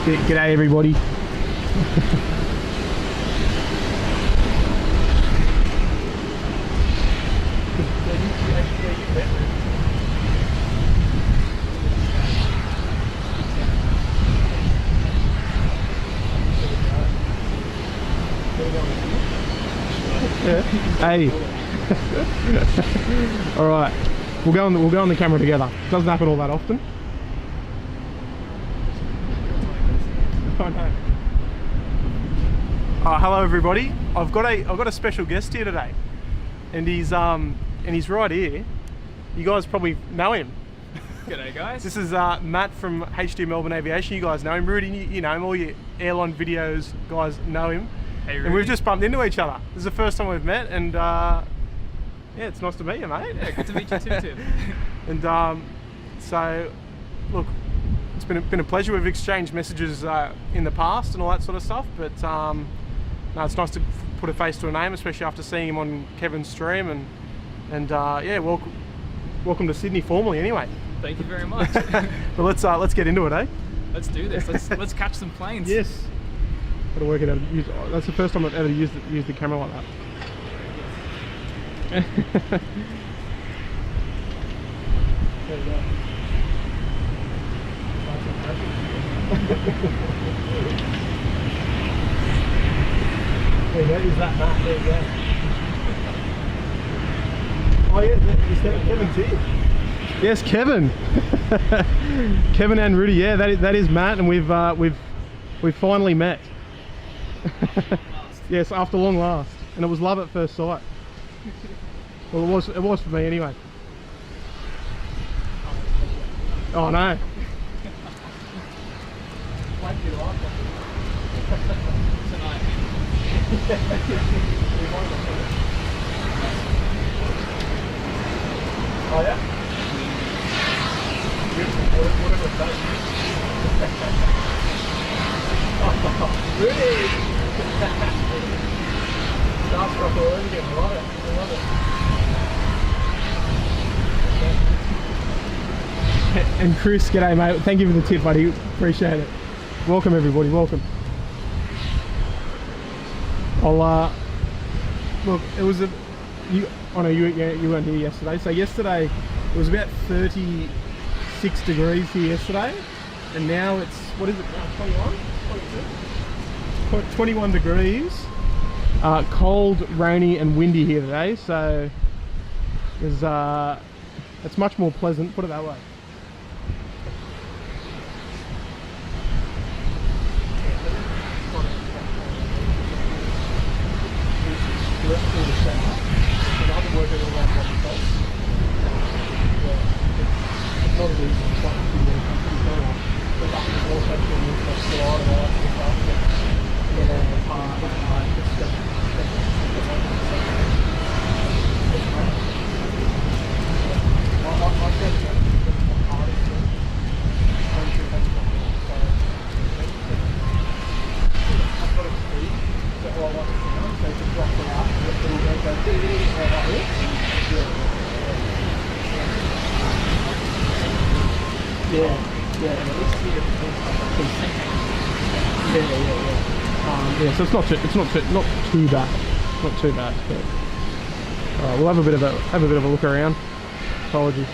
G'day everybody. Hey. All right, we'll go on the camera together. Doesn't happen all that often. Oh, no. Hello everybody. I've got a special guest here today, and he's right here. You guys probably know him. G'day guys. This is Matt from HD Melbourne Aviation. You guys know him. Rudy, you know him. All your airline videos guys know him. Hey Rudy. And we've just bumped into each other. This is the first time we've met, and yeah, it's nice to meet you, mate. Yeah, good to meet you too, Tim. And so, look, it's been a pleasure. We've exchanged messages in the past and all that sort of stuff, but no, it's nice to put a face to a name, especially after seeing him on Kevin's stream, and yeah, welcome to Sydney formally anyway. Thank you very much. But let's get into it, eh? Let's do this. Let's catch some planes. Yes. Got to work it out. That's the first time I've ever used the camera like that. There you go. There you go, is that Matt? There you go. Oh yeah, is that Kevin's here? Yes, Kevin. Kevin and Rudy, yeah, that is Matt, and we've finally met. Yes, after long last, and it was love at first sight. Well, it was for me anyway. Oh no. Oh yeah? Whatever it does. Oh, really? Starstruck already again. I love it. I love it. And Chris, g'day mate. Thank you for the tip, buddy. Appreciate it. Welcome everybody. Welcome. I'll look. It was a. Oh no, you weren't here yesterday. So yesterday it was about 36 degrees here yesterday, and now it's, what is it now, 21? 22? 21 degrees. Cold, rainy and windy here today, so there's it's much more pleasant, put it that way. Yeah, so it's not too bad. Not too bad. But we'll have a bit of a look around. Apologies.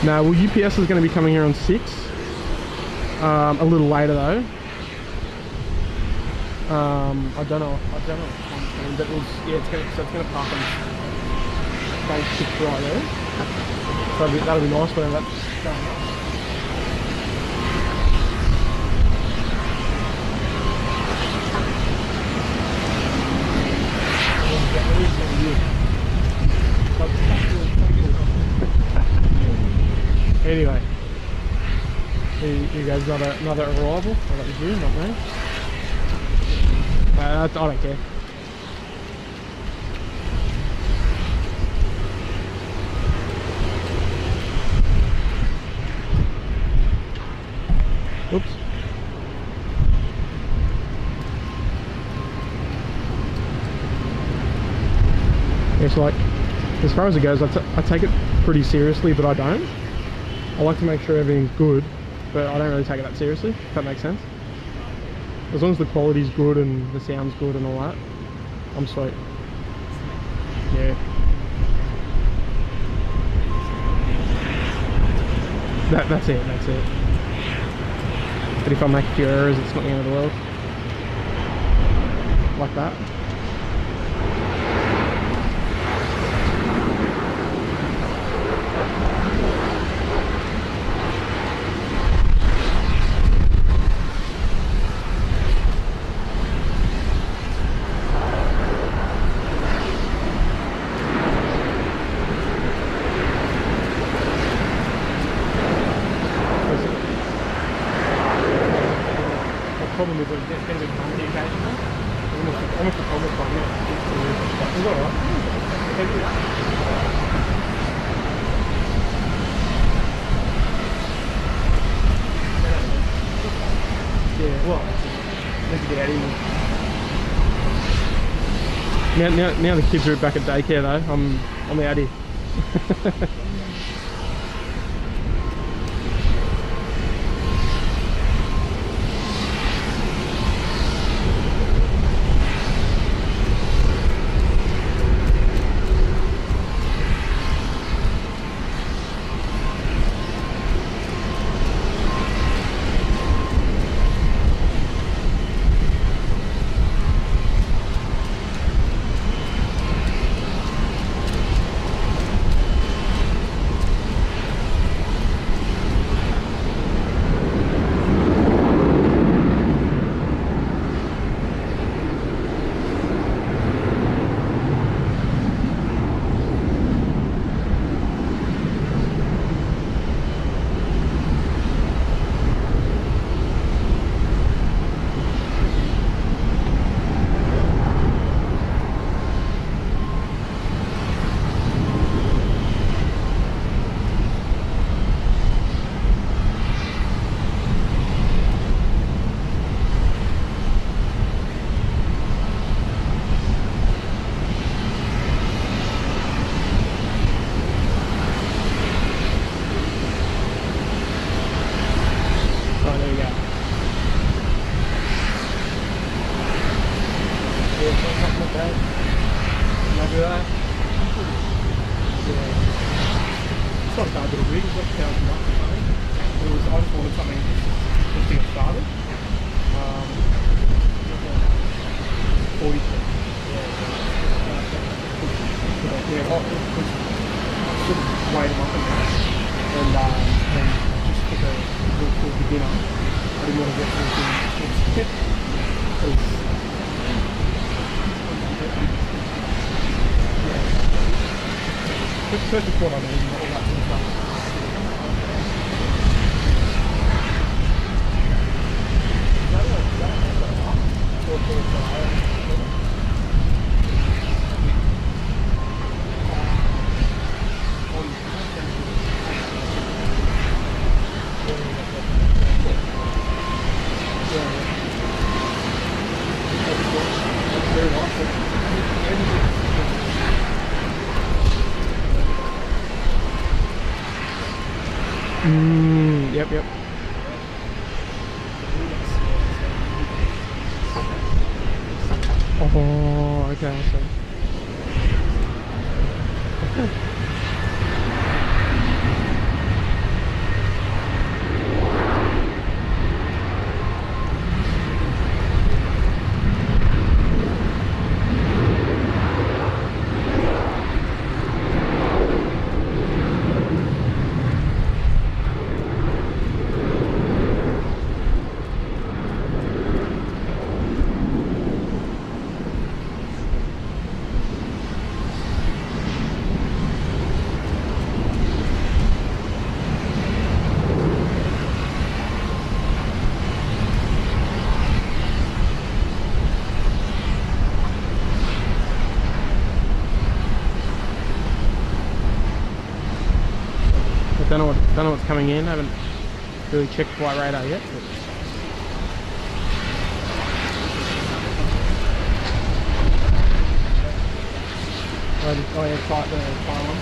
No, well, UPS is going to be coming here on 6. A little later though. I don't know what time's coming, but it's going to park on base 6 right there. So that'll be nice whenever that's going up. Anyway, you guys got another arrival. Oh, that was you, not me. I don't care. Oops. It's like, as far as it goes, I take it pretty seriously, but I don't. I like to make sure everything's good, but I don't really take it that seriously, if that makes sense. As long as the quality's good and the sound's good and all that, I'm sweet. Yeah. That's it. But if I make a few errors, it's not the end of the world. Like that. Problem is it gets a bit bumpy occasionally. Almost a problem for me. It's alright. Yeah, well, need to get out of here. Now the kids are back at daycare though, I'm out here. It's not a bad little rig, it's got 1,000 bucks or something. I just wanted something just to get started. 40 cents. Yeah, I sort of weighed them up and just took a look for beginner. I didn't want to get anything perfect what I need and all that sort of stuff. Yep. Okay, I see. Don't know what's coming in. I haven't really checked flight radar yet. But... Oh yeah, flight the pylon.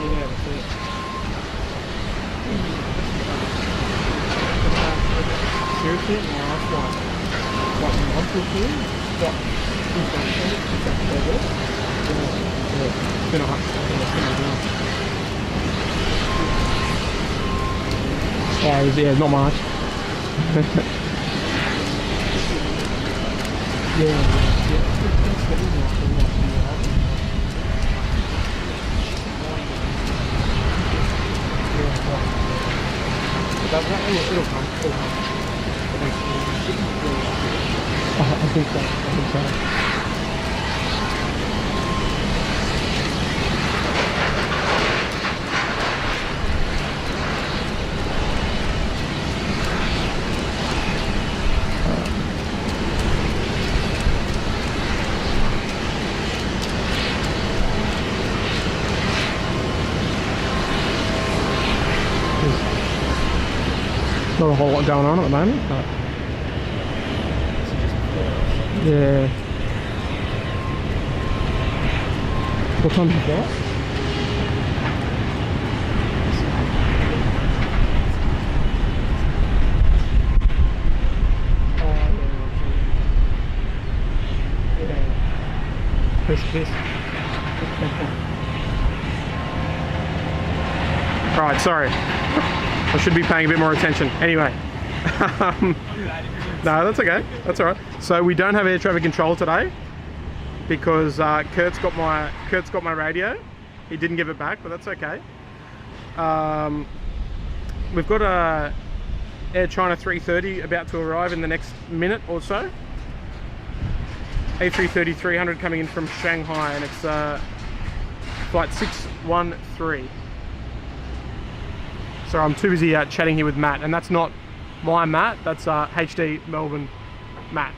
Yeah, that's it. Seriously? No, that's fine. What you want to do? What? It's been a hot. Yeah, not much. yeah. It'll come. I think so. Not a whole lot going on at the moment, but yeah. What time is that? Kiss. Right, sorry. I should be paying a bit more attention. Anyway. No, that's okay. That's all right. So we don't have air traffic control today because Kurt's got my radio. He didn't give it back, but that's okay. We've got a Air China 330 about to arrive in the next minute or so. A330-300 coming in from Shanghai, and it's flight 613. Sorry, I'm too busy chatting here with Matt, and that's not my Matt, that's HD Melbourne Matt.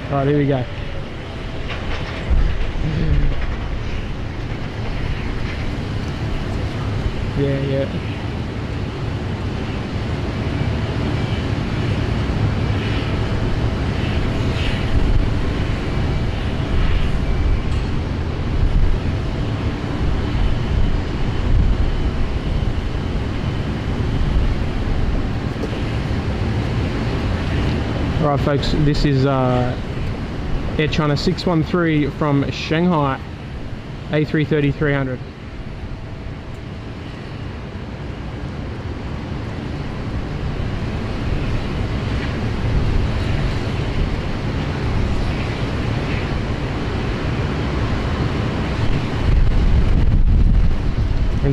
Alright, here we go. Yeah. Alright folks, this is Air China 613 from Shanghai, A330-300.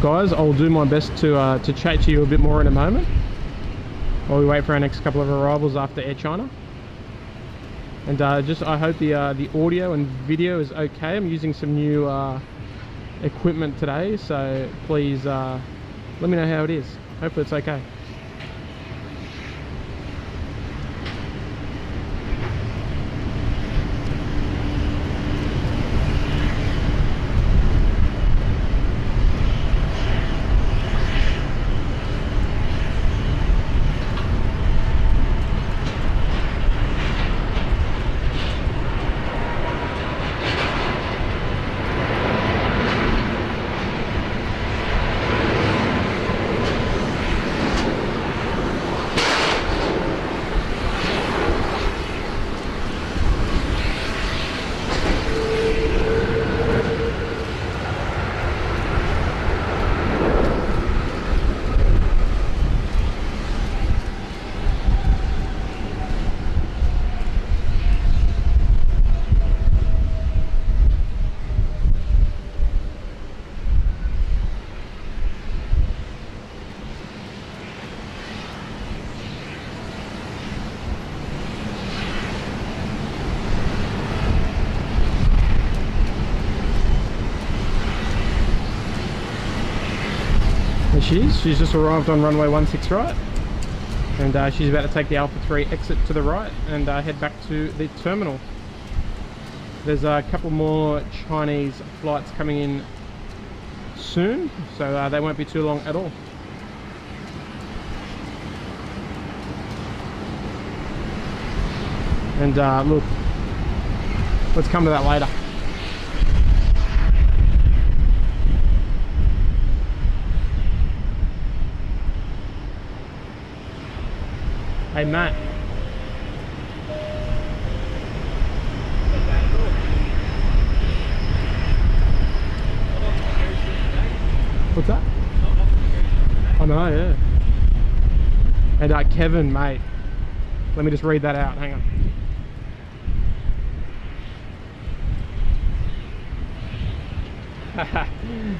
guys, I'll do my best to chat to you a bit more in a moment while we wait for our next couple of arrivals after Air China. And I hope the audio and video is okay. I'm using some new equipment today, so please let me know how it is. Hopefully it's okay. She's just arrived on runway 16 right, and she's about to take the Alpha 3 exit to the right and head back to the terminal. There's a couple more Chinese flights coming in soon, so they won't be too long at all. And look, let's come to that later. Hey Matt. What's that? I know, yeah. And Kevin, mate. Let me just read that out, hang on.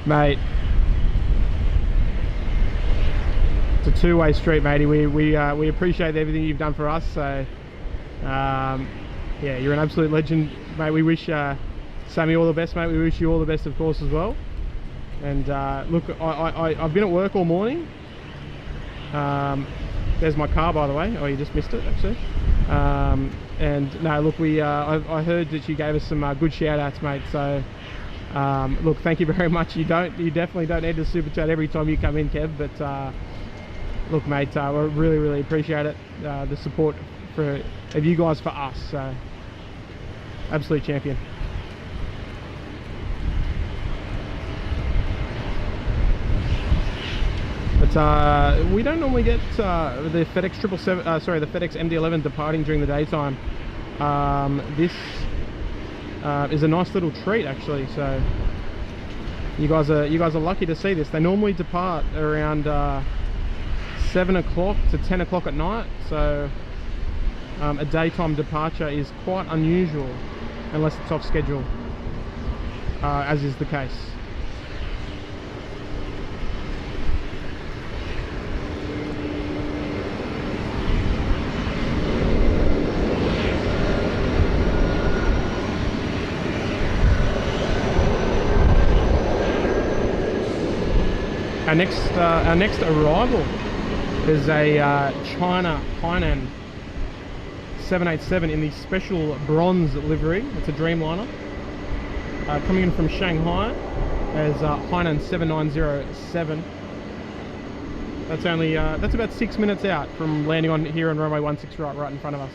Mate. It's a two-way street, matey. We appreciate everything you've done for us. So, yeah, you're an absolute legend, mate. We wish Sammy all the best, mate. We wish you all the best, of course, as well. And look, I've been at work all morning. There's my car, by the way. Oh, you just missed it, actually. And no, look, I heard that you gave us some good shout-outs, mate. So, look, thank you very much. You definitely don't need to super chat every time you come in, Kev, but. Look, mate, we really appreciate it, the support of you guys for us, so absolute champion. But we don't normally get the FedEx 777, sorry, the FedEx MD-11 departing during the daytime. This is a nice little treat, actually. So you guys are lucky to see this. They normally depart around 7 o'clock to 10 o'clock at night, so a daytime departure is quite unusual unless it's off schedule, as is the case. Our next arrival is a China Hainan 787 in the special bronze livery. It's a Dreamliner coming in from Shanghai as Hainan 7907. That's only that's about 6 minutes out from landing here on runway 16 right in front of us.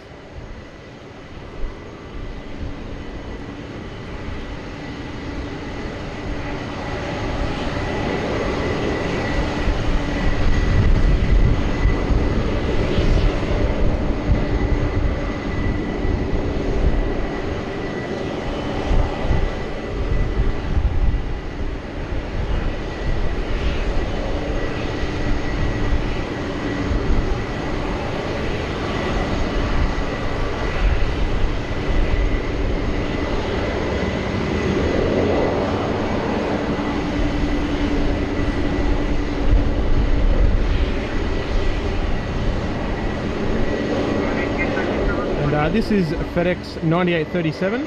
This is FedEx 9837,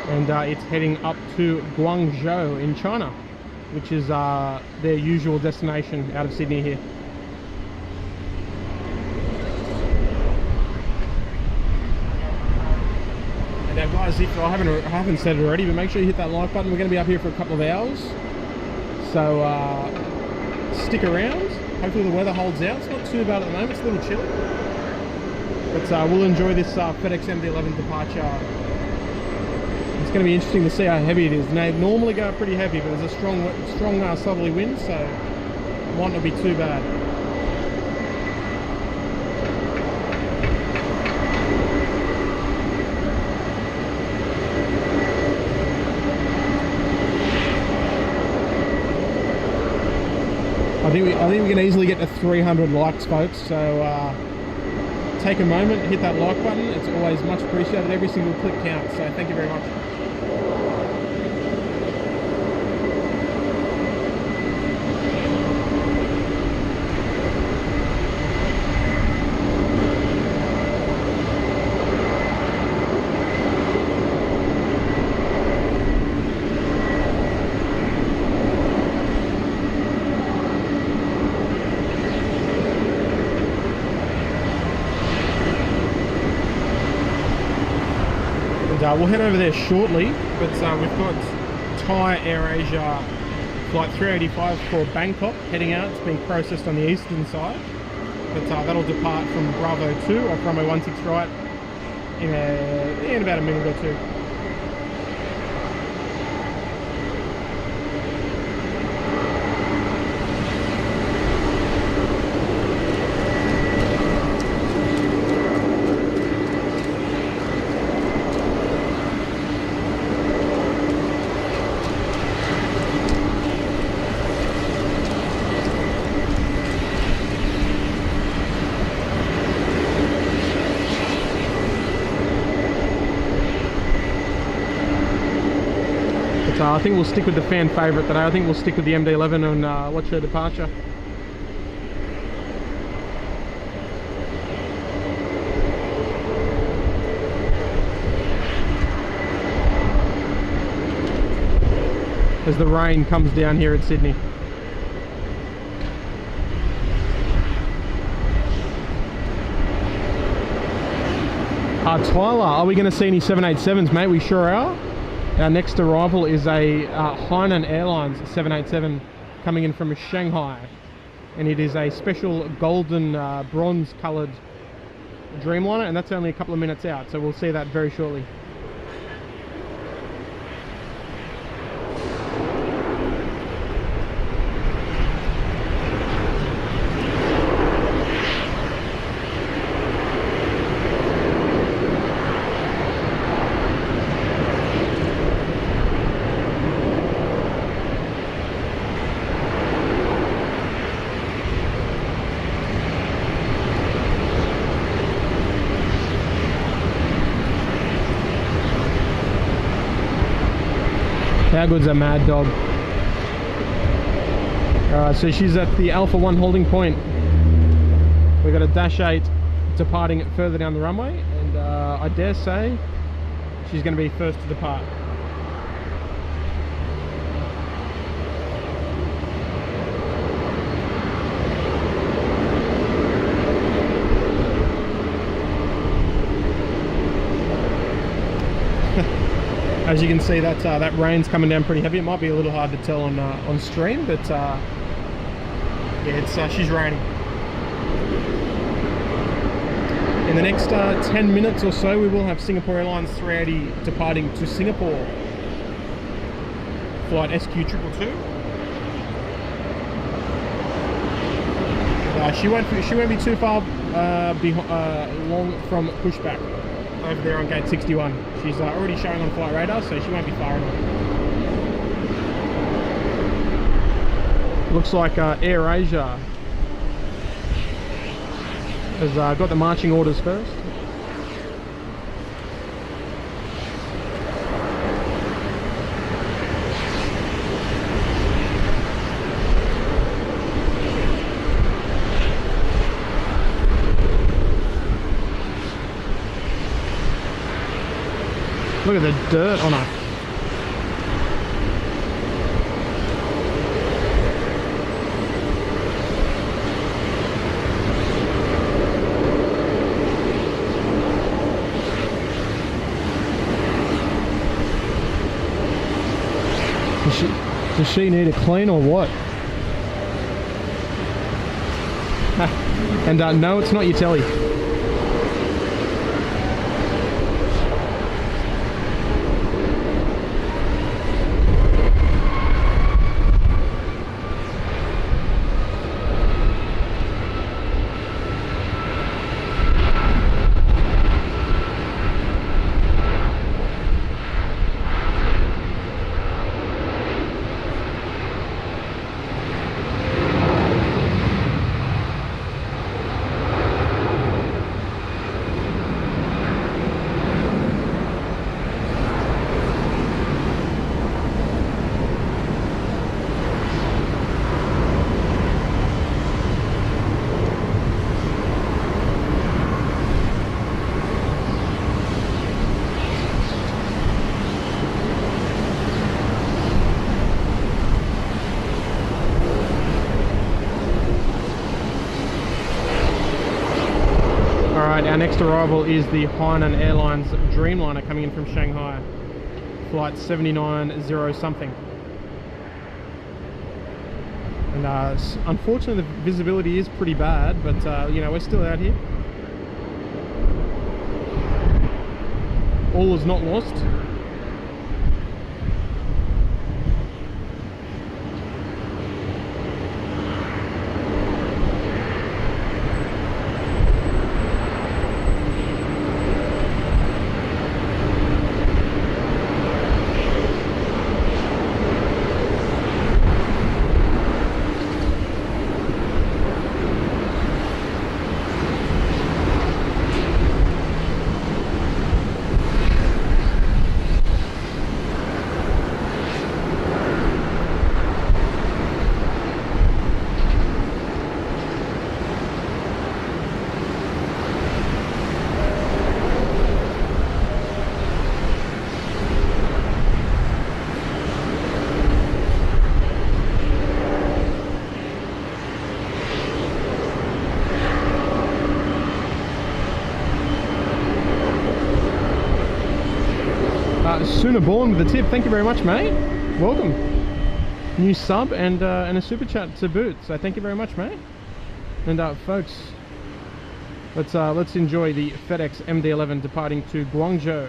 and it's heading up to Guangzhou in China, which is their usual destination out of Sydney here. And now guys, if I haven't said it already, but make sure you hit that like button. We're going to be up here for a couple of hours, so stick around. Hopefully the weather holds out. It's not too bad at the moment, it's a little chilly. But we'll enjoy this FedEx MD-11 departure. It's going to be interesting to see how heavy it is. They normally go pretty heavy, but there's a strong southerly wind, so it might not be too bad. I think we can easily get to 300 likes, folks. So take a moment, hit that like button. It's always much appreciated. Every single click counts. So thank you very much. We'll head over there shortly, but we've got Thai AirAsia flight 385 for Bangkok heading out. It's being processed on the eastern side, but that'll depart from Bravo 2 off runway 16 right in about a minute or two. I think we'll stick with the fan favourite today. I think we'll stick with the MD-11 and watch her departure. As the rain comes down here at Sydney. Tyler, are we going to see any 787s, mate? We sure are. Our next arrival is a Hainan Airlines 787 coming in from Shanghai, and it is a special golden bronze coloured Dreamliner, and that's only a couple of minutes out, so we'll see that very shortly. How good's a Mad Dog? Alright, so she's at the Alpha 1 holding point. We've got a Dash 8 departing further down the runway, and I dare say she's going to be first to depart. As you can see, that rain's coming down pretty heavy. It might be a little hard to tell on stream, but yeah, she's raining. In the next 10 minutes or so, we will have Singapore Airlines 380 departing to Singapore. Flight SQ222. She won't be too far long from pushback. Over there on gate 61. She's already showing on flight radar, so she won't be far enough. Looks like AirAsia has got the marching orders first. Look at the dirt on her. Does she need a clean or what? And no, it's not your telly. Our next arrival is the Hainan Airlines Dreamliner coming in from Shanghai, flight 790 something. And unfortunately the visibility is pretty bad, but you know, we're still out here. All is not lost. Sooner Born with the tip. Thank you very much, mate. Welcome. New sub and a super chat to boot. So thank you very much, mate. And folks, let's enjoy the FedEx MD-11 departing to Guangzhou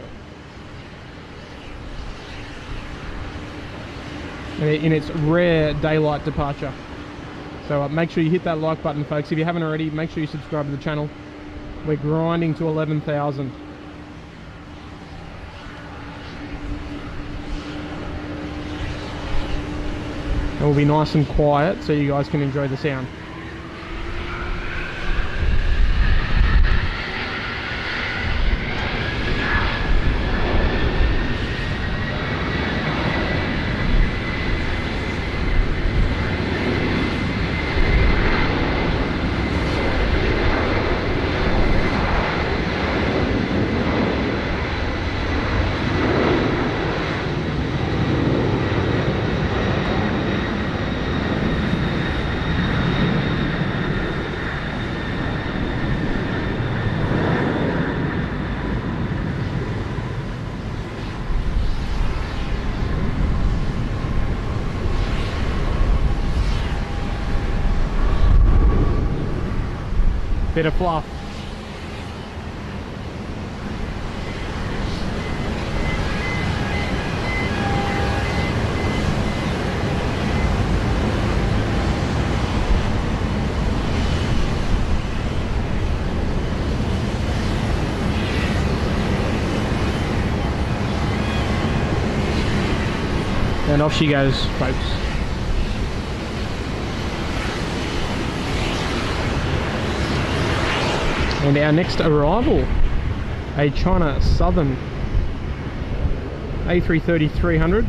in its rare daylight departure. So make sure you hit that like button, folks. If you haven't already, make sure you subscribe to the channel. We're grinding to 11,000. It will be nice and quiet so you guys can enjoy the sound. Bit of fluff. And off she goes, folks. And our next arrival, a China Southern A330-300,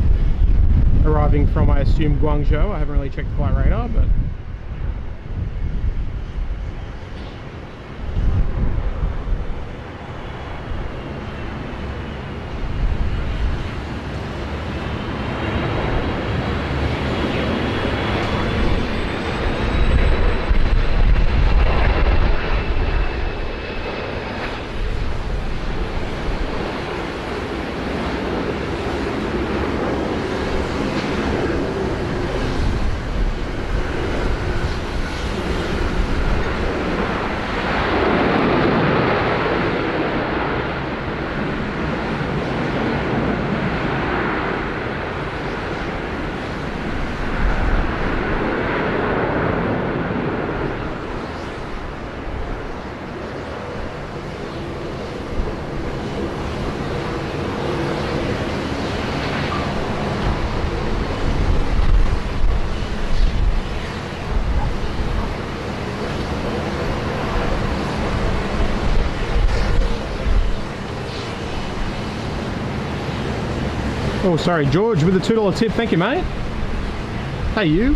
arriving from, I assume, Guangzhou. I haven't really checked the flight radar, but Oh, sorry, George with a $2 tip. Thank you, mate. Hey, you.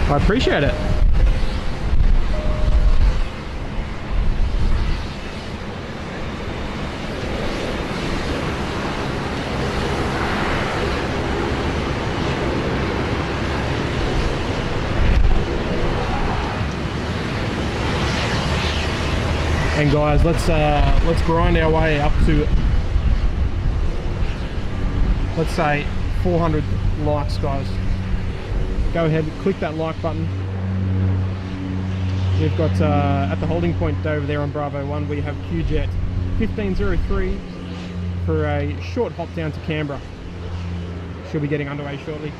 I appreciate it. And guys, let's grind our way up to, let's say, 400 likes, guys. Go ahead, click that like button. We've got at the holding point over there on Bravo 1, we have QJet 1503 for a short hop down to Canberra. She'll be getting underway shortly.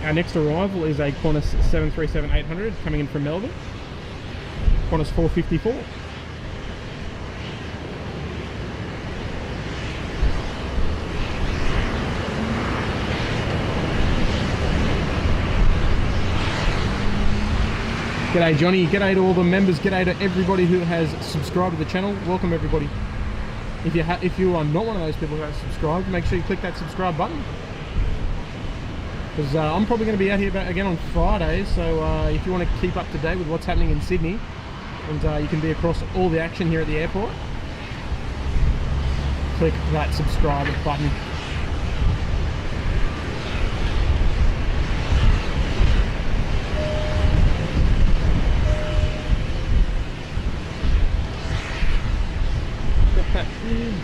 Our next arrival is a Qantas 737-800 coming in from Melbourne. Qantas 454. G'day Johnny, g'day to all the members, g'day to everybody who has subscribed to the channel. Welcome everybody. If you are not one of those people who have subscribed, make sure you click that subscribe button. Because I'm probably going to be out here again on Friday, so if you want to keep up to date with what's happening in Sydney, and you can be across all the action here at the airport, click that subscribe button.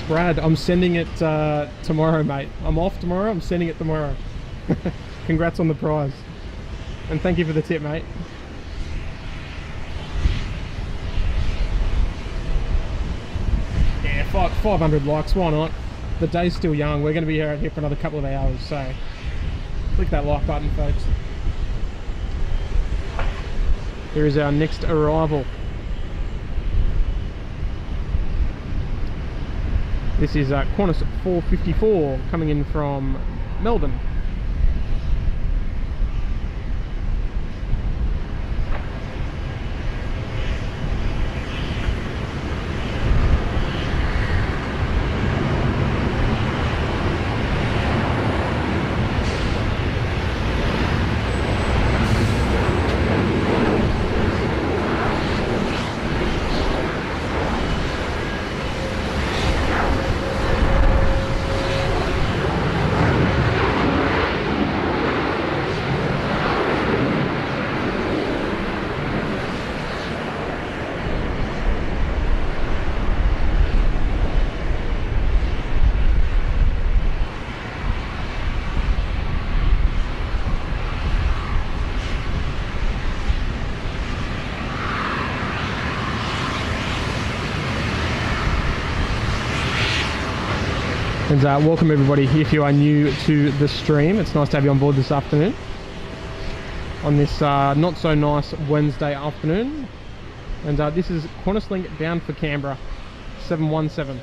Brad, I'm sending it tomorrow, mate. I'm off tomorrow, I'm sending it tomorrow. Congrats on the prize. And thank you for the tip, mate. Yeah, 500 likes, why not? The day's still young, we're going to be out here for another couple of hours, so click that like button, folks. Here is our next arrival. This is Qantas 454 coming in from Melbourne. And welcome everybody. If you are new to the stream, it's nice to have you on board this afternoon on this not so nice Wednesday afternoon. And this is Qantas Link bound for Canberra 717.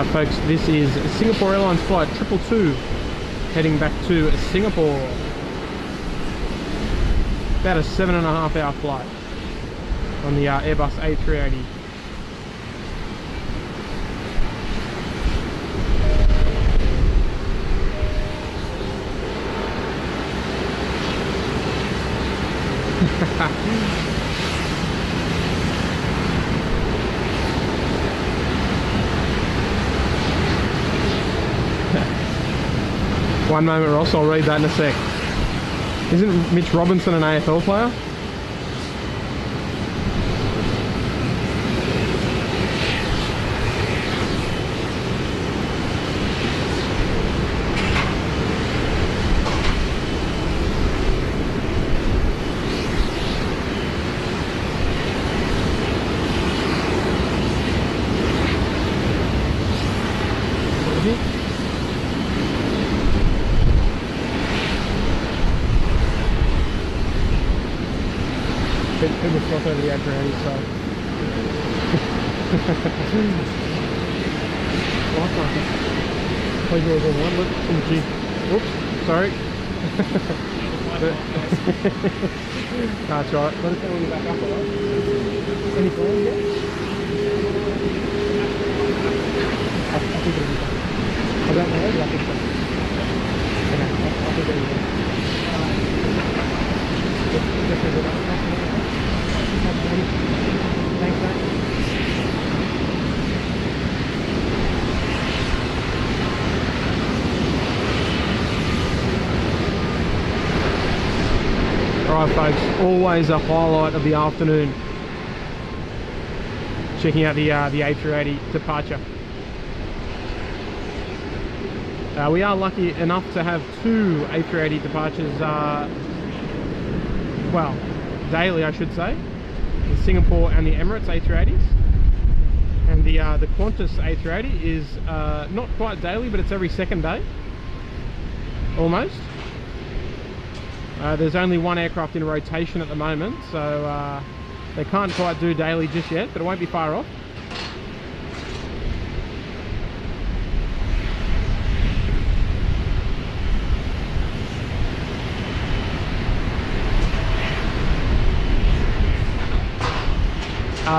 folks, this is Singapore Airlines flight 222 heading back to Singapore. About a 7.5 hour flight on the Airbus A380. One moment, Ross, I'll read that in a sec. Isn't Mitch Robinson an AFL player? People flop over the A380, so. Please roll on one. Look, whoops, sorry. That's alright. Let us know when you're back up, alright? Any plans yet? I think it'll be fine. I don't know, but I think so. Okay, I think it'll be fine. Thanks, mate. Alright folks, always a highlight of the afternoon. Checking out the A380 departure. We are lucky enough to have two A380 departures, well, daily I should say. The Singapore and the Emirates A380s. And the Qantas A380 is not quite daily, but it's every second day. Almost. There's only one aircraft in rotation at the moment, so they can't quite do daily just yet, but it won't be far off.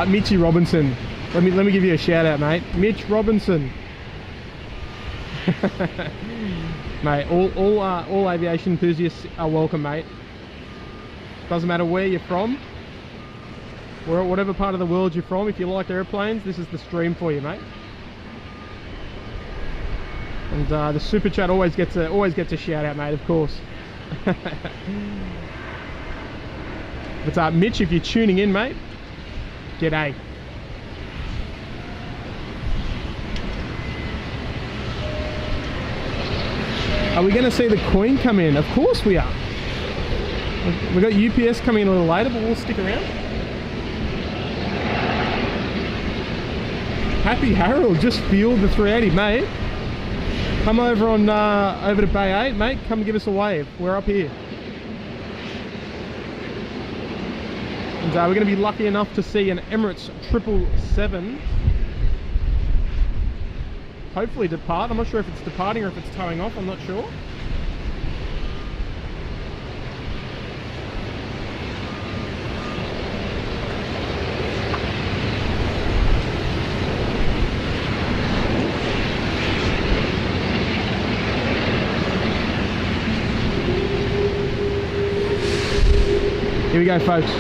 Mitchy Robinson, let me give you a shout out, mate. Mitch Robinson. Mate, all aviation enthusiasts are welcome, mate. Doesn't matter where you're from, whatever part of the world you're from. If you like airplanes, this is the stream for you, mate. And the super chat always gets a shout out, mate. Of course. But Mitch, if you're tuning in, mate, g'day. Are we going to see the Queen come in? Of course we are. We've got UPS coming in a little later, but we'll stick around. Happy Harold, just fueled the 380, mate. Come over on over to Bay 8, mate. Come give us a wave. We're up here. And we're going to be lucky enough to see an Emirates 777 hopefully depart. I'm not sure if it's departing or if it's towing off, I'm not sure. Here we go, folks.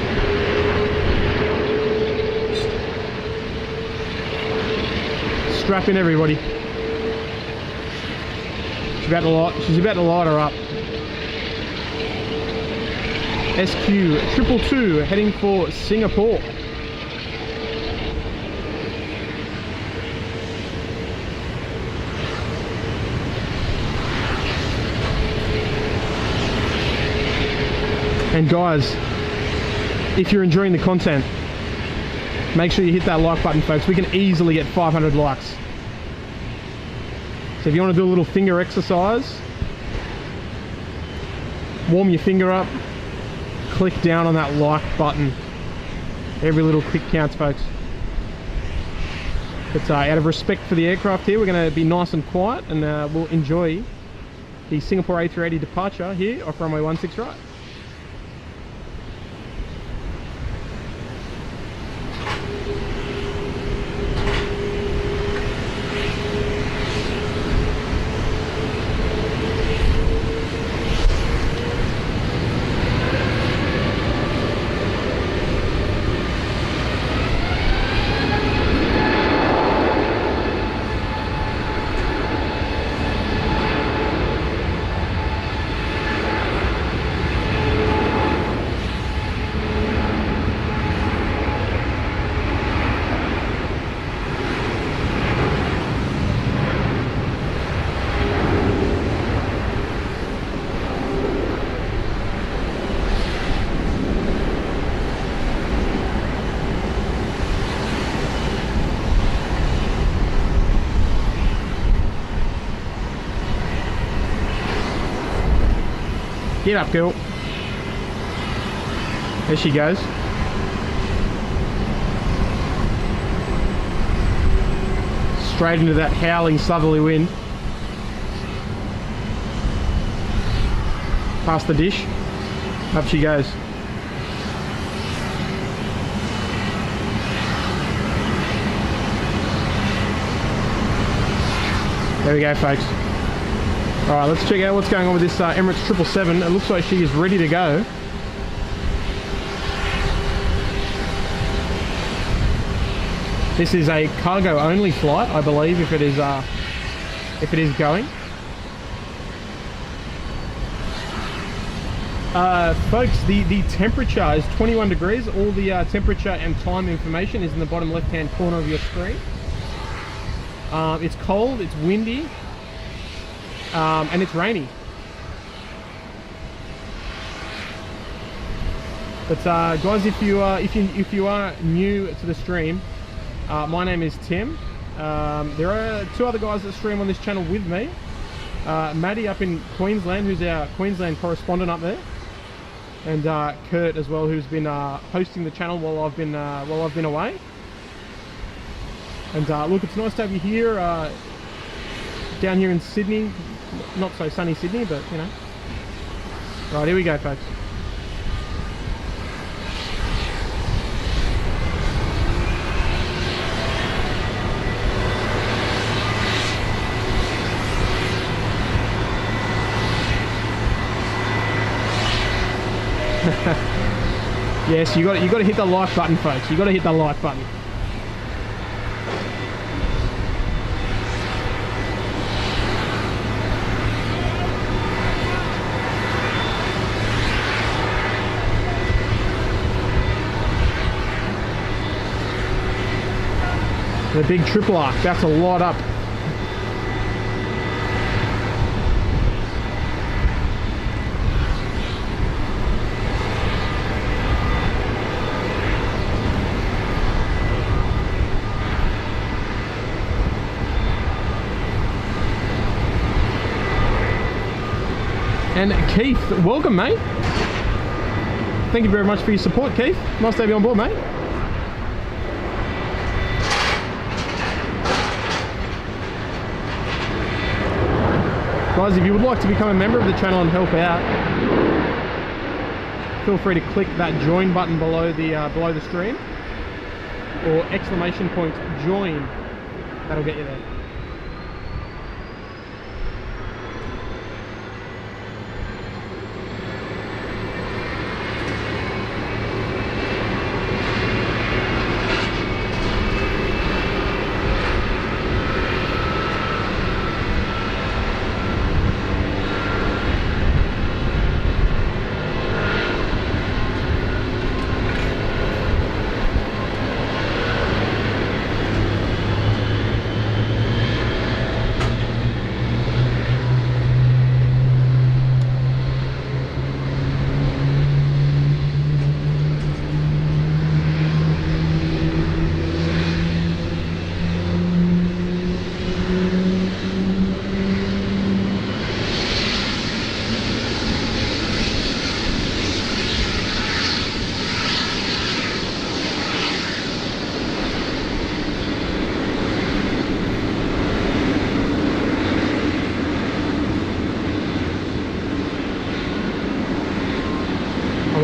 Strap in, everybody. She's about to light her up. SQ 222 heading for Singapore. And guys, if you're enjoying the content, make sure you hit that like button, folks. We can easily get 500 likes. So if you want to do a little finger exercise, warm your finger up, click down on that like button. Every little click counts, folks. But out of respect for the aircraft here, we're going to be nice and quiet, and we'll enjoy the Singapore A380 departure here off runway 16 right. Get up, girl. There she goes. Straight into that howling southerly wind. Past the dish. Up she goes. There we go, folks. Alright, let's check out what's going on with this Emirates 777. It looks like she is ready to go. This is a cargo only flight, I believe, if it is going. Folks, the temperature is 21 degrees. All the temperature and time information is in the bottom left hand corner of your screen. It's cold, it's windy, and it's rainy. But guys, if you are new to the stream, my name is Tim. There are two other guys that stream on this channel with me. Maddie up in Queensland, who's our Queensland correspondent up there, and Kurt as well, who's been hosting the channel while I've been away. And look, it's nice to have you here down here in Sydney. Not so sunny Sydney, but you know. Right, here we go, folks. Yes, you got to hit the like button, folks. You got to hit the like button. The big triple arc, that's a lot up. And Keith, welcome, mate. Thank you very much for your support, Keith. Nice to have you on board, mate. Guys, if you would like to become a member of the channel and help out, feel free to click that join button below the stream, or exclamation point join. That'll get you there.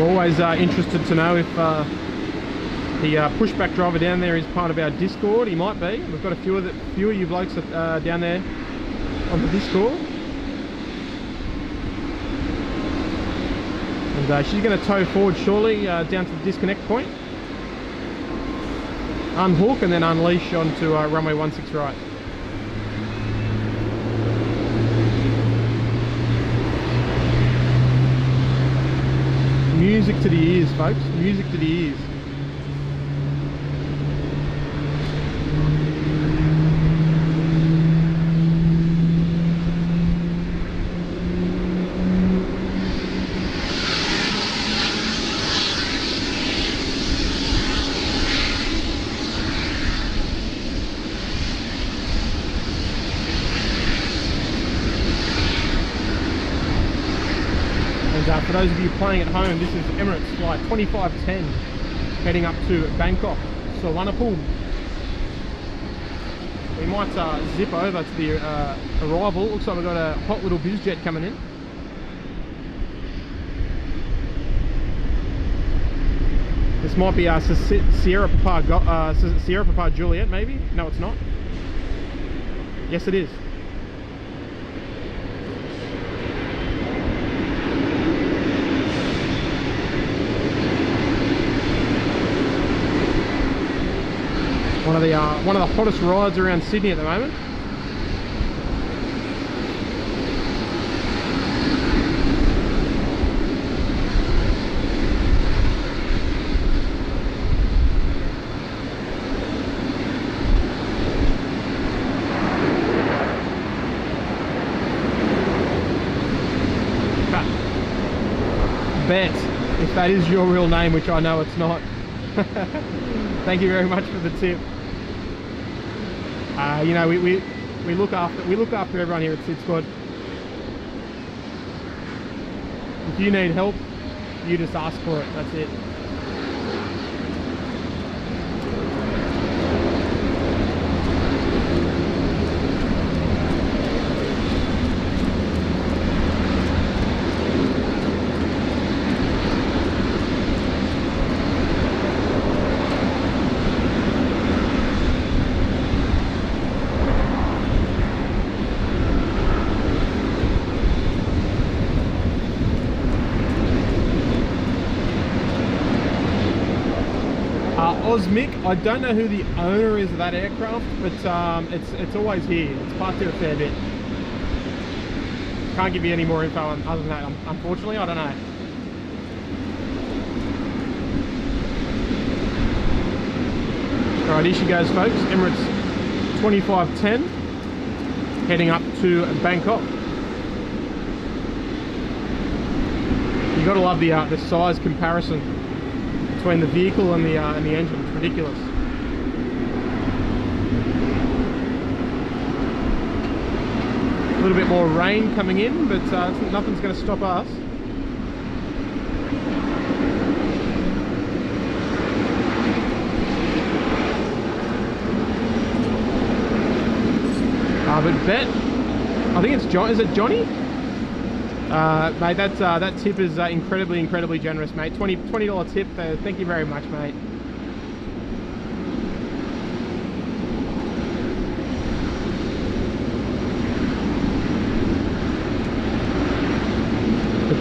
we're always interested to know if the pushback driver down there is part of our Discord. He might be. We've got a few of you blokes down there on the Discord. And she's going to tow forward shortly down to the disconnect point. Unhook and then unleash onto runway 16 right. Music to the ears, folks. Music to the ears. For those of you playing at home, this is Emirates flight 2510 heading up to Bangkok, Suvarnabhumi. We might zip over to the arrival. Looks like we've got a hot little biz jet coming in. This might be Sierra Papa Juliet, maybe? No, it's not. Yes, it is. One of the hottest rides around Sydney at the moment. Bet, if that is your real name, which I know it's not. Thank you very much for the tip. You know, we look after everyone here at SydSquad. If you need help, you just ask for it. That's it. Osmic, I don't know who the owner is of that aircraft, but it's always here. It's parked here a fair bit. Can't give you any more info other than that, unfortunately. I don't know. Alright, here she goes, folks. Emirates 2510 heading up to Bangkok. You got to love the size comparison between the vehicle and the engine. It's ridiculous. A little bit more rain coming in, but nothing's going to stop us. But Bet, I think it's John. Is it Johnny? Mate, that tip is incredibly generous, mate. $20 tip. Thank you very much, mate.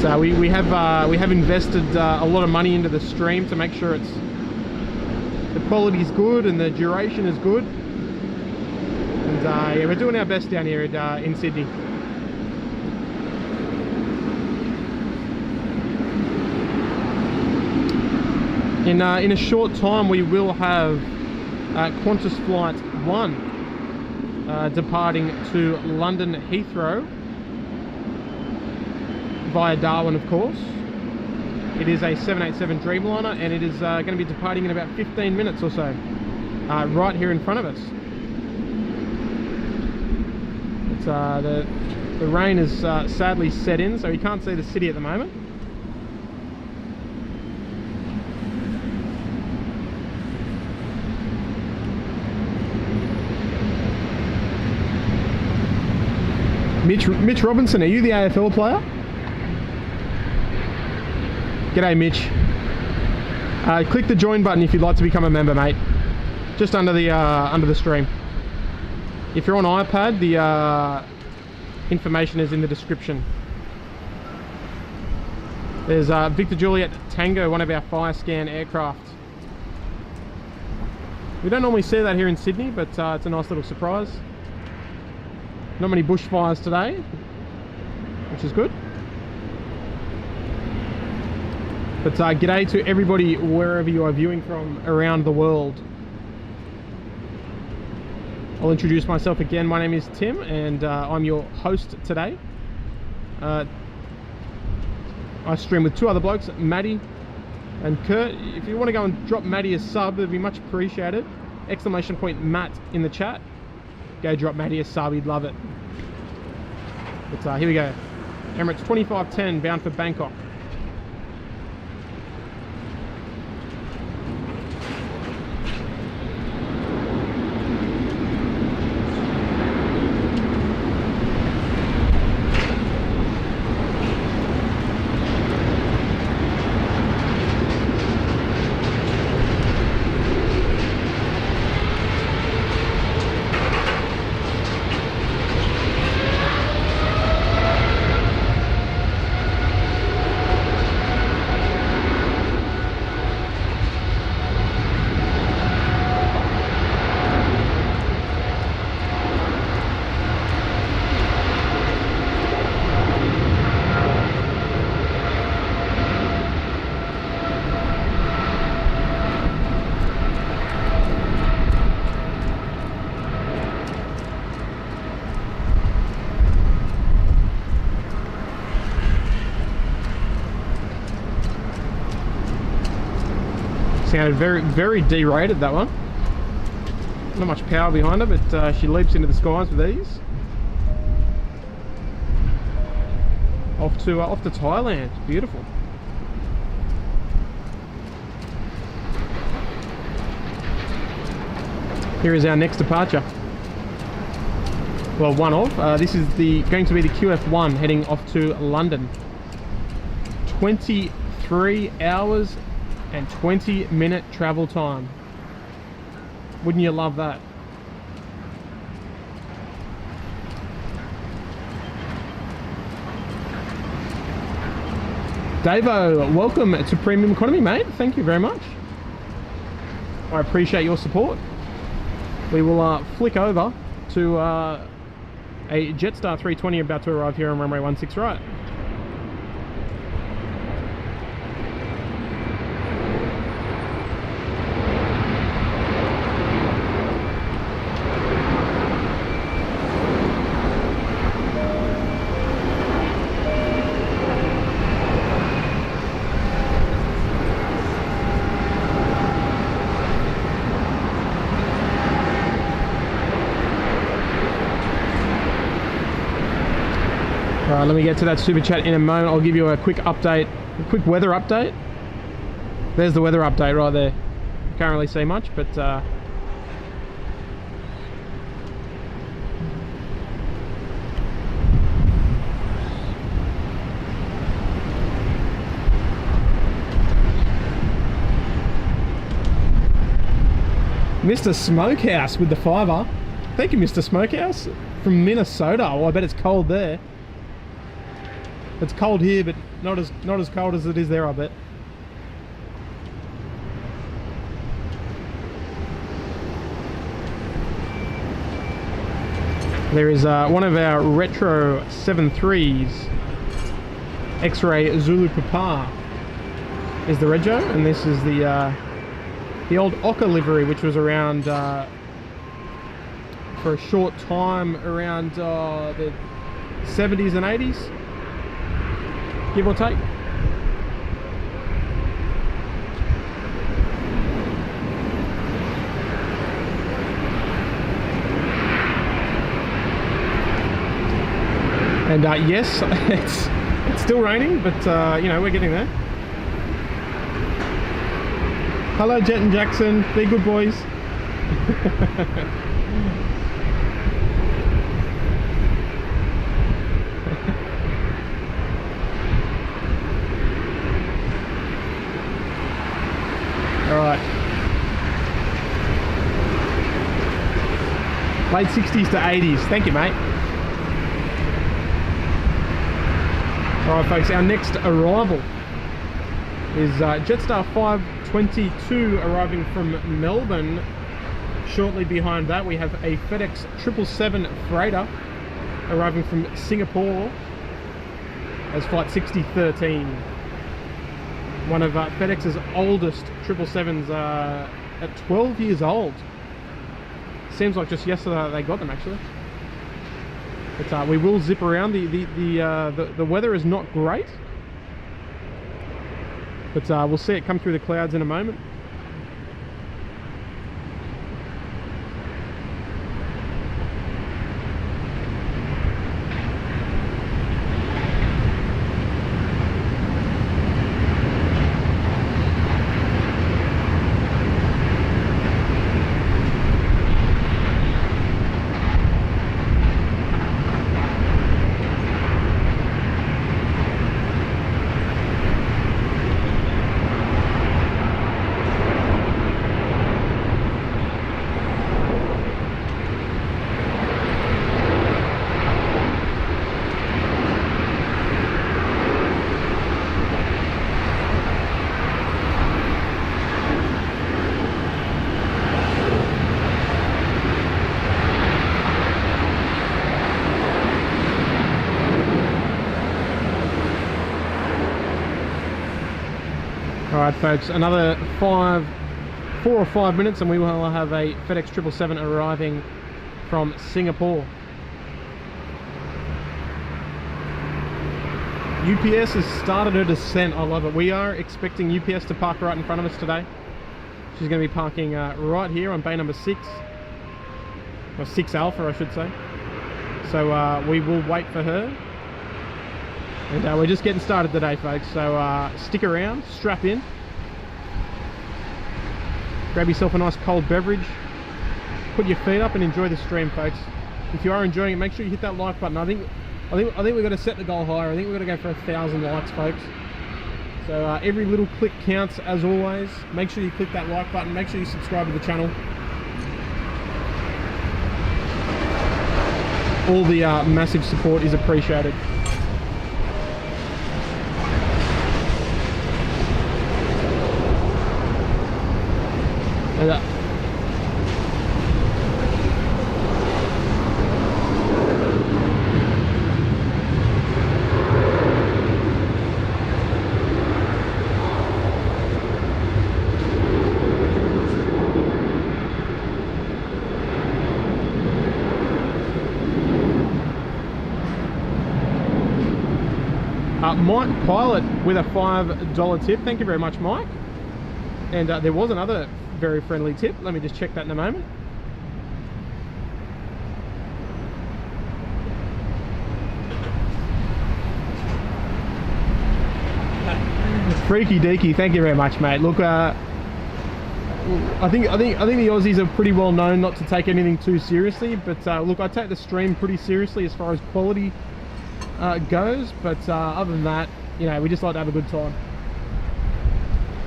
But we have invested a lot of money into the stream to make sure the quality is good and the duration is good. And yeah, we're doing our best down here in Sydney. In a short time, we will have Qantas Flight 1 departing to London Heathrow via Darwin, of course. It is a 787 Dreamliner, and it is going to be departing in about 15 minutes or so, right here in front of us. It's, the rain has sadly set in, so you can't see the city at the moment. Mitch Robinson, are you the AFL player? G'day, Mitch. Click the join button if you'd like to become a member, mate. Just under the stream. If you're on iPad, the information is in the description. There's Victor Juliet Tango, one of our fire scan aircraft. We don't normally see that here in Sydney, but it's a nice little surprise. Not many bushfires today, which is good. But g'day to everybody wherever you are viewing from around the world. I'll introduce myself again. My name is Tim, and I'm your host today. I stream with two other blokes, Maddie and Kurt. If you want to go and drop Maddie a sub, it'd be much appreciated. Exclamation point Matt in the chat. Go drop Maddie a sub, he'd love it. But here we go. Emirates 2510 bound for Bangkok. Sounded very derated, that one. Not much power behind her, but she leaps into the skies with ease. Off to Thailand. Beautiful. Here is our next departure. Well, one of. This is going to be the QF1 heading off to London. 23 hours and 20-minute travel time. Wouldn't you love that? Davo, welcome to Premium Economy, mate. Thank you very much. I appreciate your support. We will flick over to a Jetstar 320 about to arrive here on runway 16 right. Let me get to that super chat in a moment. I'll give you a quick update, a quick weather update. There's the weather update right there. Can't really see much, but Mr. Smokehouse with the $5. Thank you, Mr. Smokehouse from Minnesota. Well, I bet it's cold there. It's cold here, but not as cold as it is there, I bet. There is one of our retro 7.3s, X-Ray Zulu Papa, is the rego, and this is the old Oka livery, which was around for a short time around the 70s and 80s. Give or take. And yes, it's still raining, but you know, we're getting there. Hello, Jet and Jackson. Be good boys. Late 60s to 80s. Thank you, mate. Alright folks, our next arrival is Jetstar 522 arriving from Melbourne. Shortly behind that we have a FedEx 777 freighter arriving from Singapore as flight 6013. One of FedEx's oldest 777s at 12 years old. Seems like just yesterday they got them actually. But we will zip around. The weather is not great, but we'll see it come through the clouds in a moment. Alright folks, another 4 or 5 minutes and we will have a FedEx 777 arriving from Singapore. UPS has started her descent. I love it. We are expecting UPS to park right in front of us today. She's going to be parking right here on bay number 6. Or 6 Alpha I should say. So we will wait for her. And we're just getting started today folks, so stick around, strap in, grab yourself a nice cold beverage, put your feet up and enjoy the stream folks. If you are enjoying it, make sure you hit that like button. I think we've got to set the goal higher. I think we've got to go for 1,000 likes folks. So every little click counts as always. Make sure you click that like button, make sure you subscribe to the channel. All the massive support is appreciated. And, Mike Pilot with a $5 tip. Thank you very much, Mike. And there was another very friendly tip. Let me just check that in a moment. Freaky deaky, thank you very much, mate. Look, I think the Aussies are pretty well known not to take anything too seriously, but look, I take the stream pretty seriously as far as quality goes, but other than that, you know, we just like to have a good time.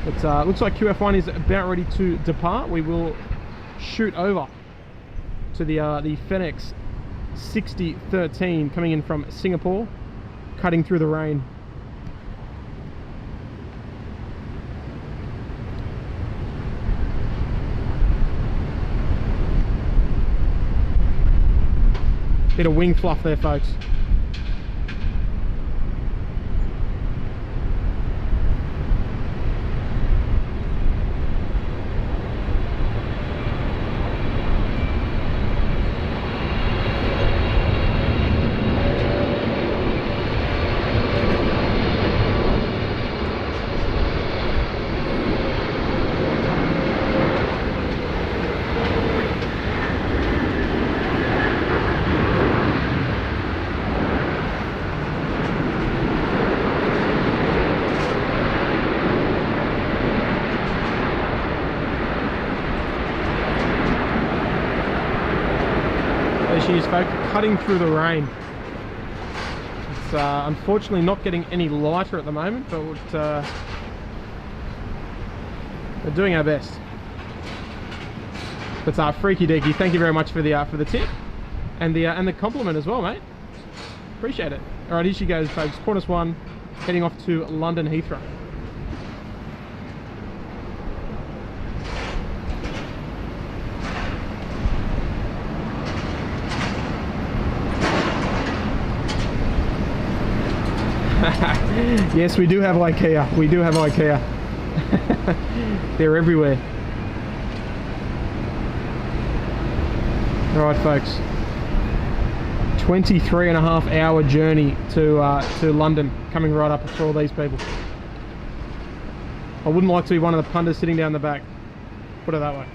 But looks like QF1 is about ready to depart. We will shoot over to the FedEx 6013 coming in from Singapore, cutting through the rain. Bit of wing fluff there, folks. She is, folks, cutting through the rain. It's unfortunately not getting any lighter at the moment, but we're doing our best. But freaky deaky, thank you very much for the tip and the compliment as well, mate. Appreciate it. All right, here she goes, folks. Qantas 1 heading off to London Heathrow. Yes, we do have IKEA. We do have IKEA. They're everywhere. All right, folks. 23.5-hour journey to London, coming right up for all these people. I wouldn't like to be one of the punters sitting down the back. Put it that way.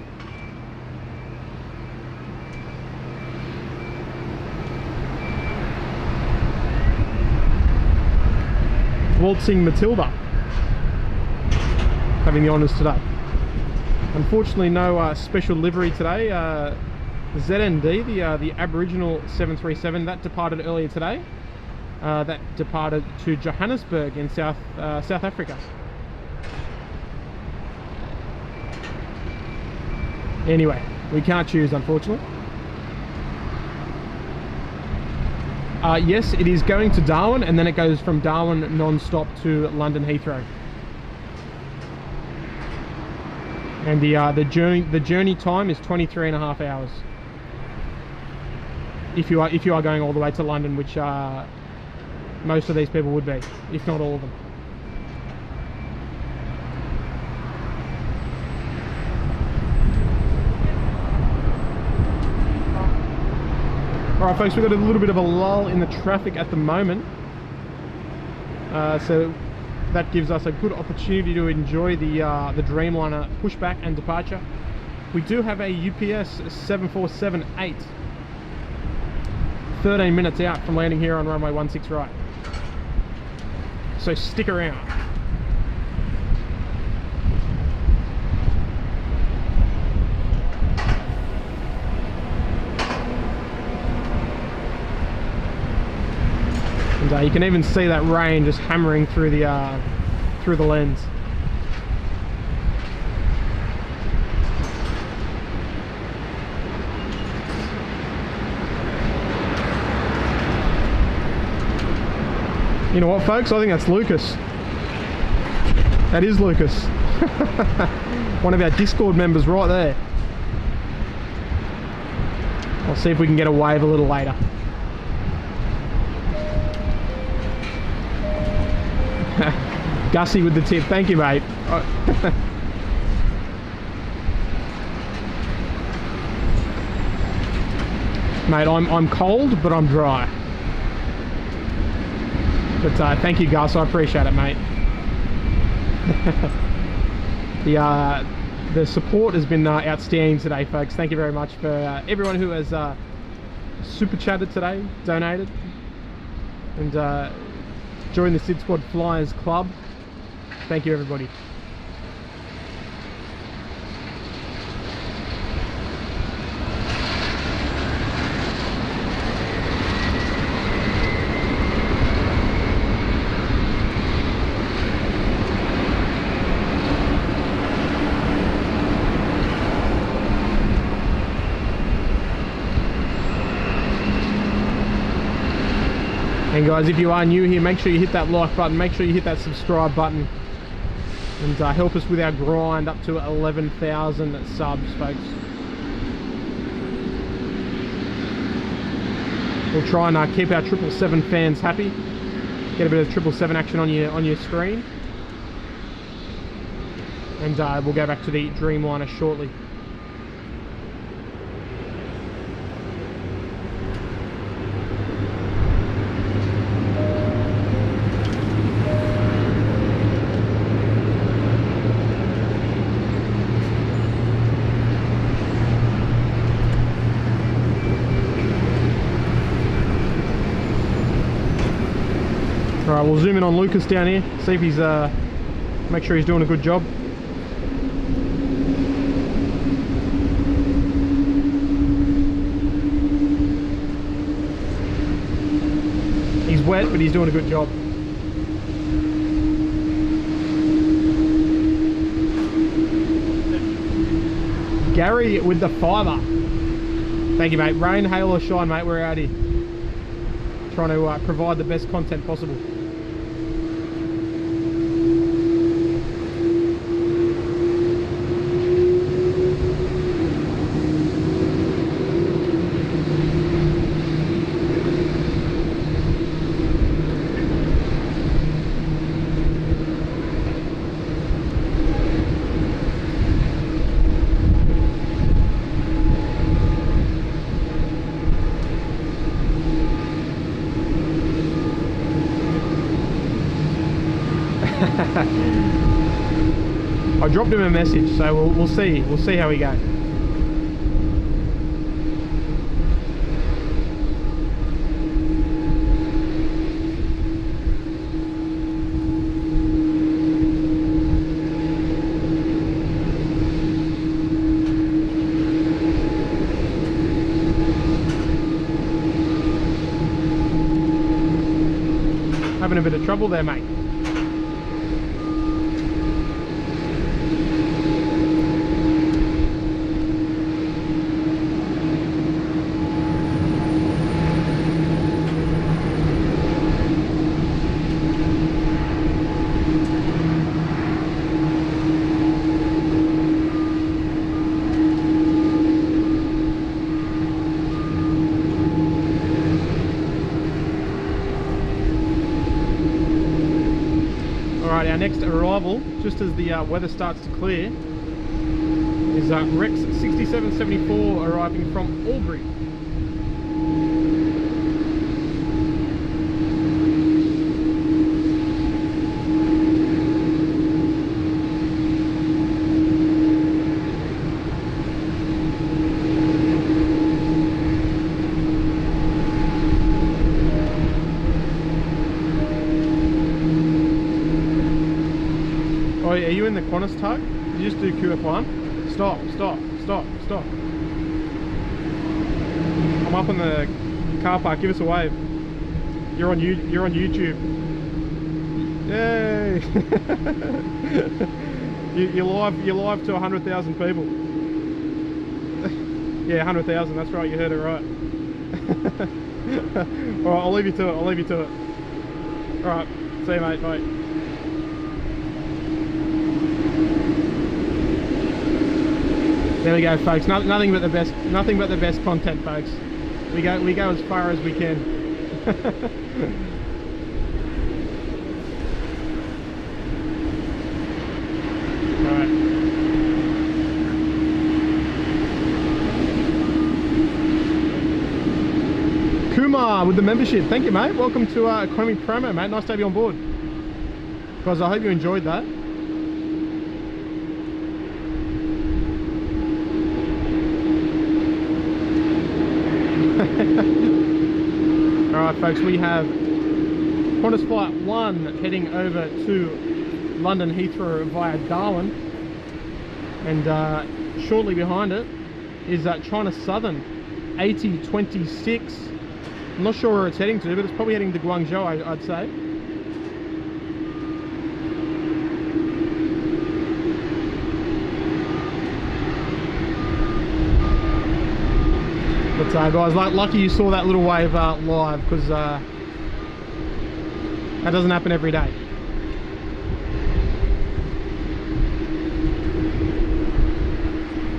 Waltzing Matilda having the honours today. Unfortunately, no special livery today. ZND, the Aboriginal 737, that departed earlier today. That departed to Johannesburg in South Africa. Anyway, we can't choose, unfortunately. Yes, it is going to Darwin, and then it goes from Darwin non-stop to London Heathrow. And the journey time is 23.5 hours. If you are going all the way to London, which most of these people would be, if not all of them. Alright folks, we've got a little bit of a lull in the traffic at the moment. So that gives us a good opportunity to enjoy the Dreamliner pushback and departure. We do have a UPS 747-8. 13 minutes out from landing here on runway 16 right. So stick around. And you can even see that rain just hammering through the lens. You know what, folks? I think that's Lucas. That is Lucas. One of our Discord members right there. I'll see if we can get a wave a little later. Gussie with the tip. Thank you, mate. Mate, I'm cold, but I'm dry. But thank you, Gus. I appreciate it, mate. The support has been outstanding today, folks. Thank you very much for everyone who has super chatted today, donated, and joined the SydSquad Flyers Club. Thank you, everybody. And guys, if you are new here, make sure you hit that like button, make sure you hit that subscribe button, and help us with our grind up to 11,000 subs, folks. We'll try and keep our 777 fans happy, get a bit of 777 action on your screen, and we'll go back to the Dreamliner shortly. Alright, we'll zoom in on Lucas down here, see if he's, make sure he's doing a good job. He's wet, but he's doing a good job. Gary with the fiver. Thank you, mate. Rain, hail or shine, mate, we're out here. Trying to provide the best content possible. I dropped him a message, so we'll see how we go. Having a bit of trouble there, mate. Our next arrival, just as the weather starts to clear, is Rex 6774 arriving from Albury. Oh, are you in the Qantas tug? Did you just do QF1? Stop. I'm up in the car park. Give us a wave. You're on YouTube. Yay! you're live to 100,000 people. Yeah, 100,000. That's right. You heard it right. All right, I'll leave you to it. All right. See you, mate. Bye. There we go, folks. Nothing but the best content, folks. We go as far as we can. All right. Kumar with the membership. Thank you, mate. Welcome to Economy Promo, mate. Nice to have you on board. Guys, I hope you enjoyed that. Alright folks, we have Qantas Flight 1 heading over to London Heathrow via Darwin, and shortly behind it is China Southern A326. I'm not sure where it's heading to, but it's probably heading to Guangzhou, I'd say. But guys, lucky you saw that little wave live, because that doesn't happen every day.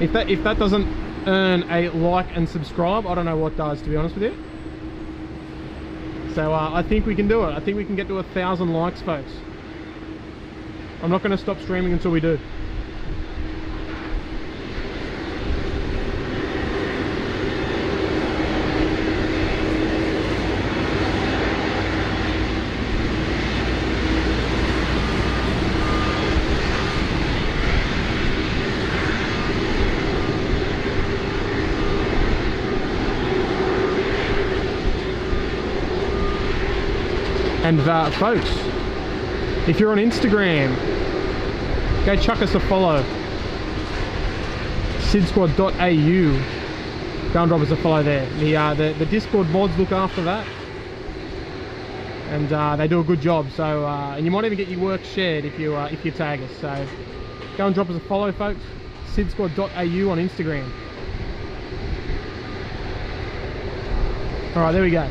If that doesn't earn a like and subscribe, I don't know what does, to be honest with you. So I think we can do it. I think we can get to 1,000 likes, folks. I'm not going to stop streaming until we do. And folks, if you're on Instagram, go chuck us a follow. SydSquad.au. Go and drop us a follow there. The Discord mods look after that, and they do a good job. So and you might even get your work shared if you tag us. So go and drop us a follow, folks. SydSquad.au on Instagram. Alright, there we go.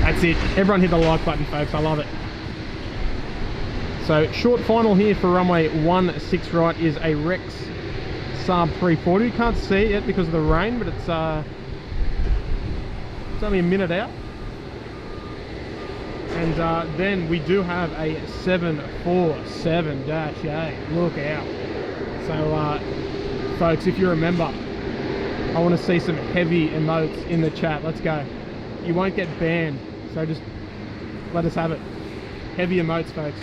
That's it. Everyone hit the like button, folks. I love it. So, short final here for runway 16 right is a Rex Saab 340. You can't see it because of the rain, but it's only a minute out. And then we do have a 747-8. Look out. So, folks, if you remember, I want to see some heavy emotes in the chat. Let's go. You won't get banned, so just let us have it. Heavy emotes, folks.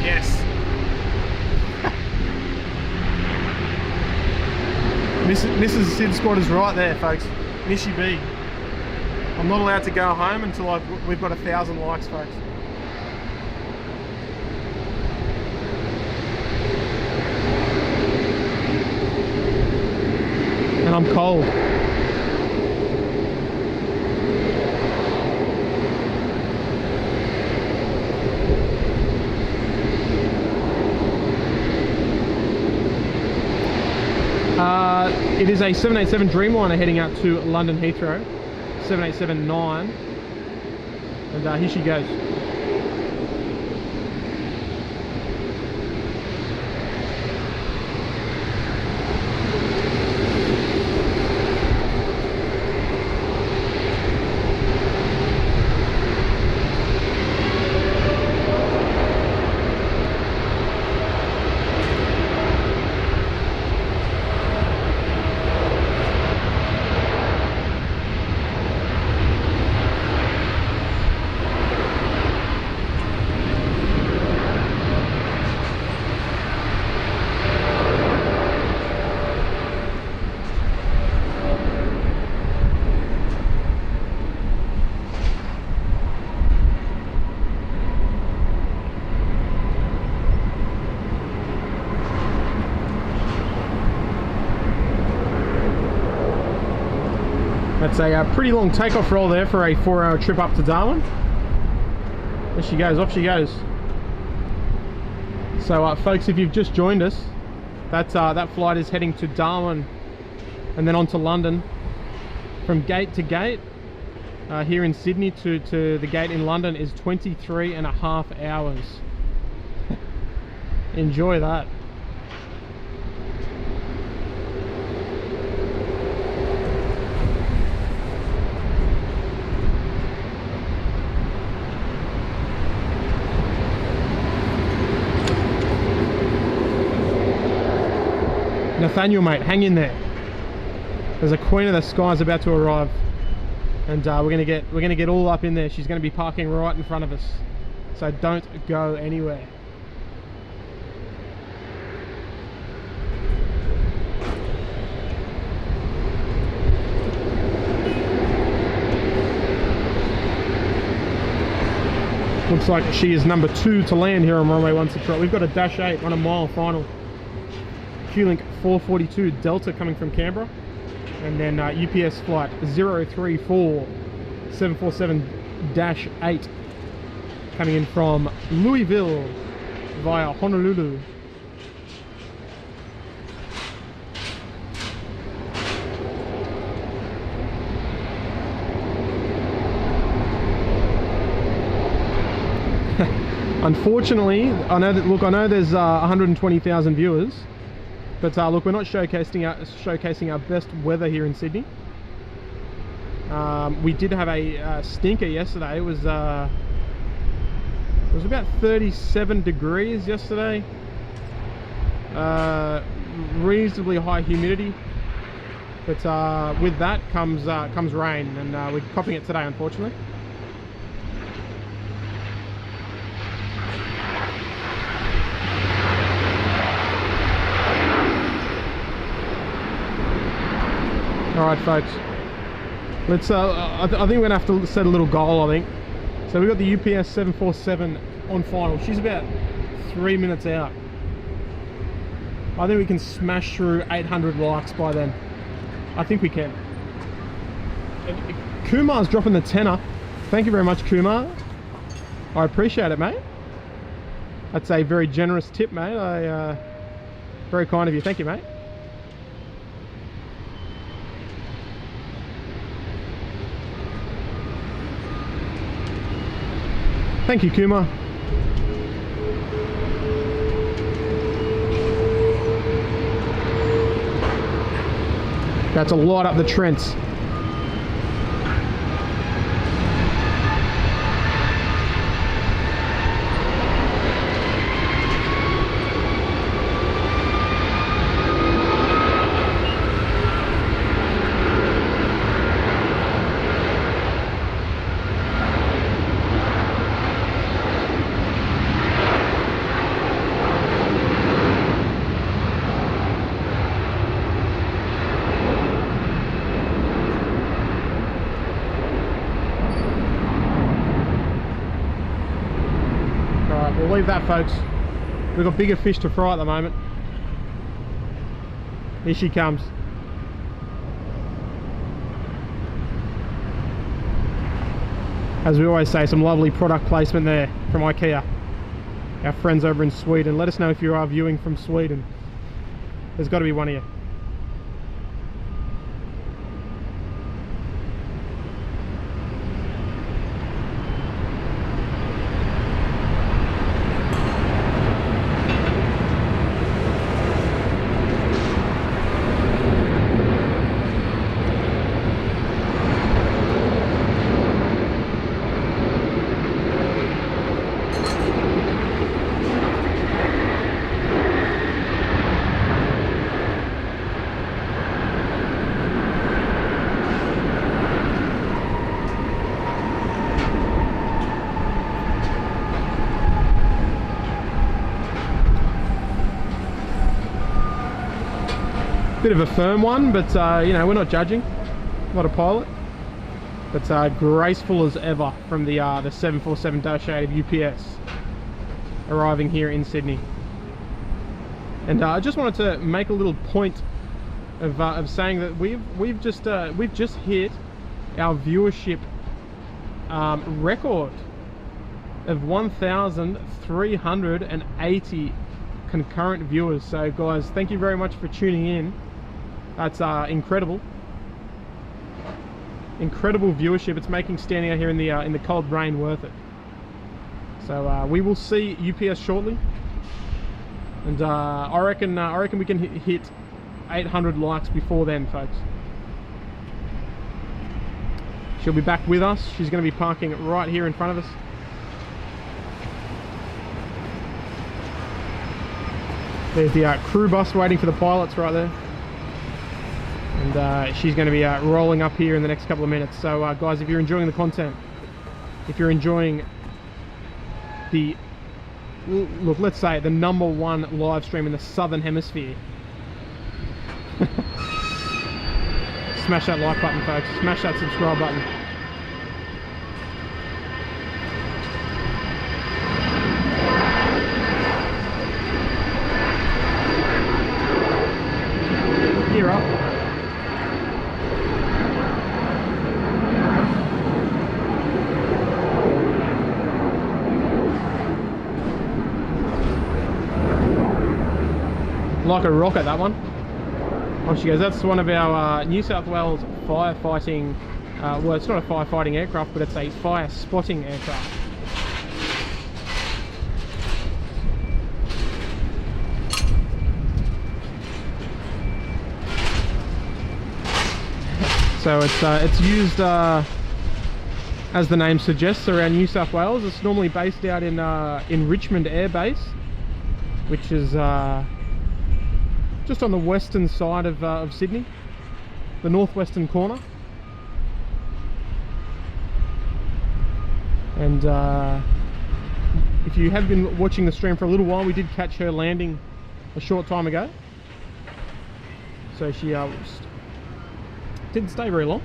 Yes. Mrs. SydSquad is right there, folks. Nishi B. I'm not allowed to go home until we've got 1,000 likes, folks. And I'm cold. It is a 787 Dreamliner heading out to London Heathrow. 787-9. And here she goes. That's a pretty long takeoff roll there for a 4-hour trip up to Darwin. There she goes, off she goes. So folks, if you've just joined us, that flight is heading to Darwin and then on to London. From gate to gate here in Sydney to the gate in London is 23.5 hours. Enjoy that. Nathaniel, mate, hang in there. There's a Queen of the Skies about to arrive, and we're gonna get all up in there. She's gonna be parking right in front of us, so don't go anywhere. Looks like she is number 2 to land here on runway 16 right. We've got a -8 on a mile final. Q-Link 442 Delta coming from Canberra, and then UPS flight 034 747-8 coming in from Louisville via Honolulu. Unfortunately, I know there's 120,000 viewers. But look, we're not showcasing our best weather here in Sydney. We did have a stinker yesterday. It was about 37 degrees yesterday. Reasonably high humidity, but with that comes rain, and we're copping it today, unfortunately. Alright folks, let's I think we're gonna have to set a little goal, I think. So we've got the UPS 747 on final. She's about 3 minutes out. I think we can smash through 800 likes by then. I think we can. And Kumar's dropping the tenner. Thank you very much, Kumar. I appreciate it, mate. That's a very generous tip, mate. Very kind of you. Thank you, mate. Thank you, Kumar. That's a lot up the Trents. We'll leave that, folks. We've got bigger fish to fry at the moment. Here she comes. As we always say, some lovely product placement there from IKEA. Our friends over in Sweden. Let us know if you are viewing from Sweden. There's got to be one of you. Bit of a firm one, but you know, we're not judging. Not a pilot. But graceful as ever from the 747-8 of UPS arriving here in Sydney. And I just wanted to make a little point of saying that we've just hit our viewership record of 1,380 concurrent viewers. So guys, thank you very much for tuning in. That's incredible. Incredible viewership. It's making standing out here in the cold rain worth it. So we will see UPS shortly, and I reckon we can hit 800 likes before then, folks. She'll be back with us. She's going to be parking right here in front of us. There's the crew bus waiting for the pilots right there. And she's going to be rolling up here in the next couple of minutes. So guys, if you're enjoying the content, if you're enjoying the, look, let's say the #1 live stream in the Southern Hemisphere, smash that like button, folks. Smash that subscribe button. Gear up. Like a rocket, that one. Oh, she goes, that's one of our New South Wales firefighting, well, it's not a firefighting aircraft, but it's a fire spotting aircraft. So it's used, as the name suggests, around New South Wales. It's normally based out in Richmond Air Base, which is just on the western side of Sydney, the northwestern corner. And if you have been watching the stream for a little while, we did catch her landing a short time ago. So she didn't stay very long.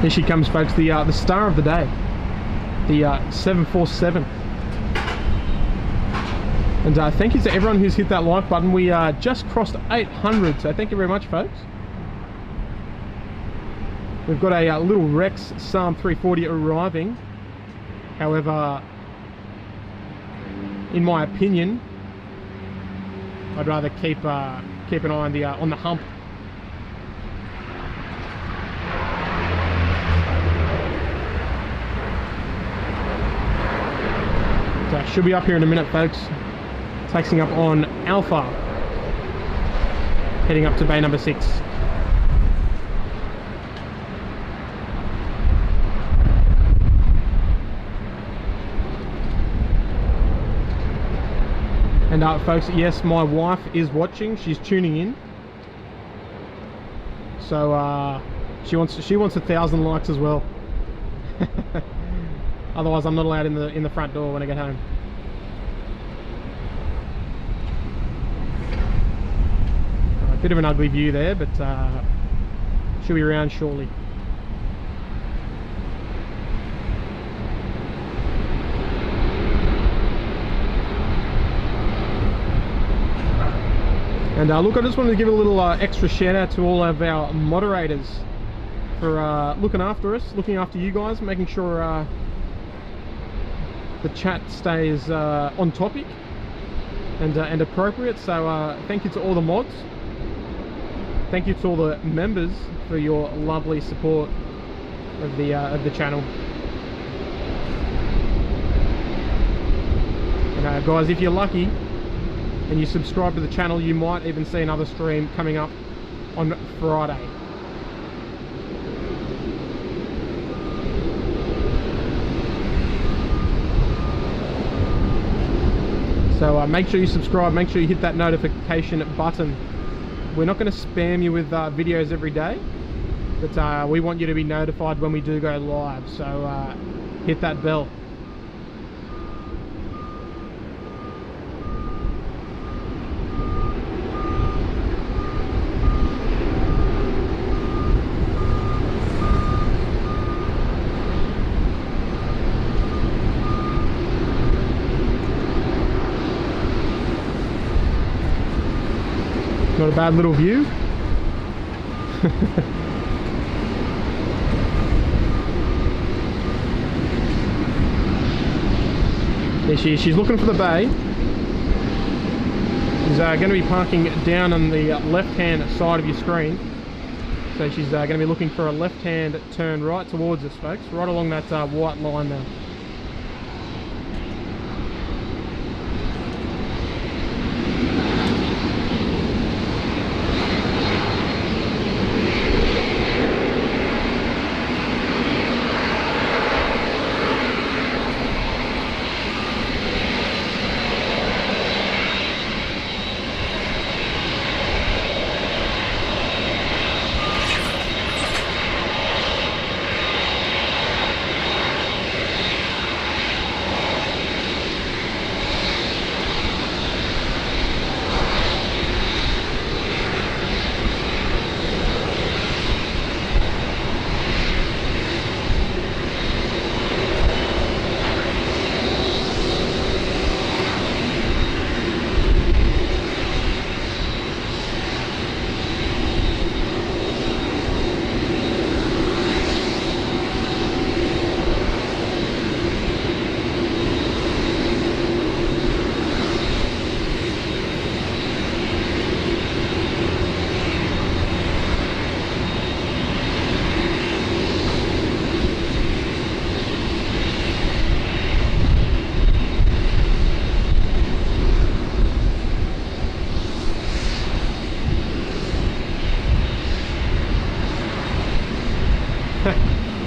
Here she comes, folks, the star of the day. The 747. And thank you to everyone who's hit that like button. We just crossed 800, so thank you very much, folks. We've got a little Rex Psalm 340 arriving. However, in my opinion, I'd rather keep an eye on the hump. So should be up here in a minute, folks. Taxiing up on Alpha, heading up to bay number 6. And folks, yes, my wife is watching. She's tuning in. So she wants 1,000 likes as well. Otherwise, I'm not allowed in the front door when I get home. Bit of an ugly view there, but she'll be around shortly. And look, I just wanted to give a little extra shout out to all of our moderators for looking after us, looking after you guys, making sure the chat stays on topic and appropriate. So thank you to all the mods. Thank you to all the members for your lovely support of the channel. And guys, if you're lucky and you subscribe to the channel, you might even see another stream coming up on Friday. So make sure you subscribe, make sure you hit that notification button. We're not going to spam you with videos every day, but we want you to be notified when we do go live, so hit that bell. Not a bad little view. There she's looking for the bay. She's going to be parking down on the left-hand side of your screen. So she's going to be looking for a left-hand turn right towards us, folks, right along that white line there.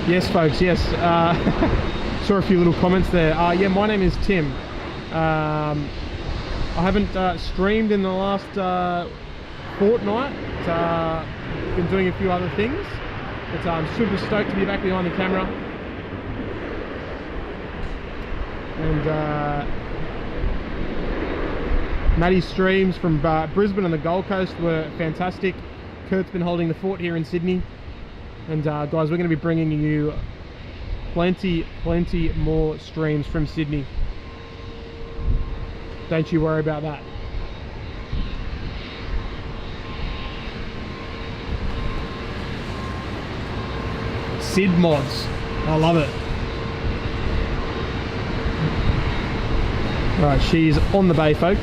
Yes, folks, yes. Saw a few little comments there. Yeah, my name is Tim. I haven't streamed in the last fortnight. Been doing a few other things. But I'm super stoked to be back behind the camera. And Maddie's streams from Brisbane and the Gold Coast were fantastic. Kurt's been holding the fort here in Sydney. And guys, we're going to be bringing you plenty more streams from Sydney. Don't you worry about that. Sid mods. I love it. Alright, she's on the bay, folks.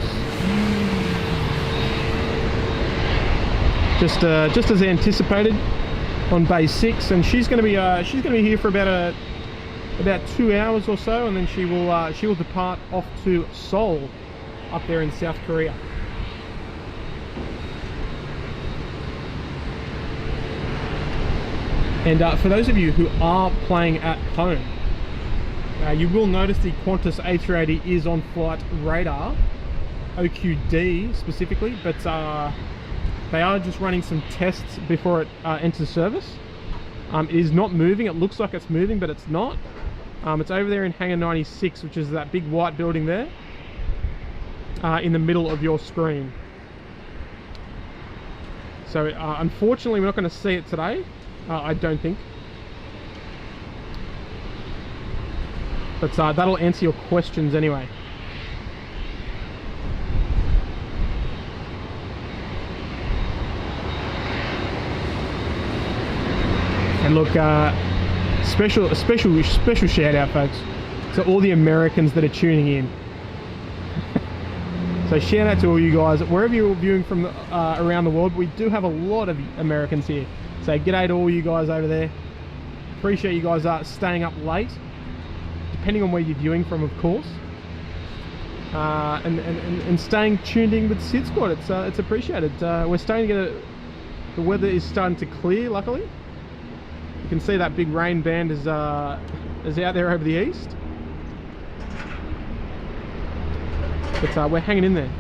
Just as anticipated on bay 6, and she's going to be here for about 2 hours or so, and then she will depart off to Seoul, up there in South Korea. And for those of you who are playing at home, you will notice the Qantas A380 is on flight radar, OQD specifically, but they are just running some tests before it enters service. It is not moving. It looks like it's moving, but it's not. It's over there in Hangar 96, which is that big white building there, in the middle of your screen. So unfortunately, we're not going to see it today. I don't think. But that'll answer your questions anyway. And look, special shout out, folks, to all the Americans that are tuning in. So shout out to all you guys, wherever you're viewing from around the world. We do have a lot of Americans here. So g'day to all you guys over there. Appreciate you guys staying up late, depending on where you're viewing from, of course. And staying tuned in with SydSquad. It's appreciated. We're starting to get the weather is starting to clear, luckily. You can see that big rain band is out there over the east. But we're hanging in there.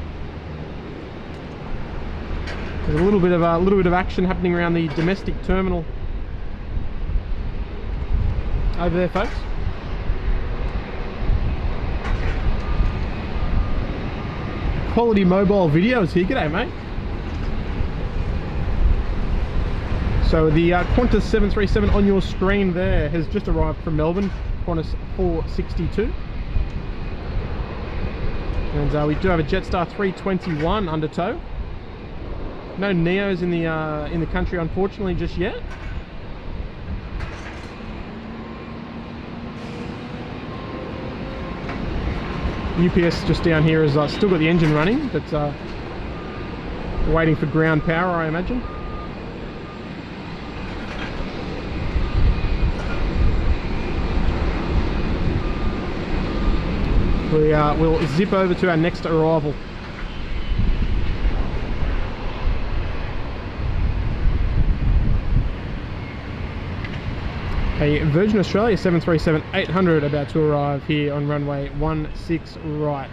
There's a little bit of action happening around the domestic terminal over there, folks. Quality mobile videos here. G'day, mate. So the Qantas 737 on your screen there has just arrived from Melbourne, Qantas 462. And we do have a Jetstar 321 under tow. No Neos in the country, unfortunately, just yet. UPS just down here has still got the engine running, but waiting for ground power, I imagine. We'll zip over to our next arrival. A Virgin Australia 737-800 about to arrive here on runway 16 right.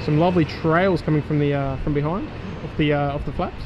Some lovely trails coming from the from behind, off the flaps.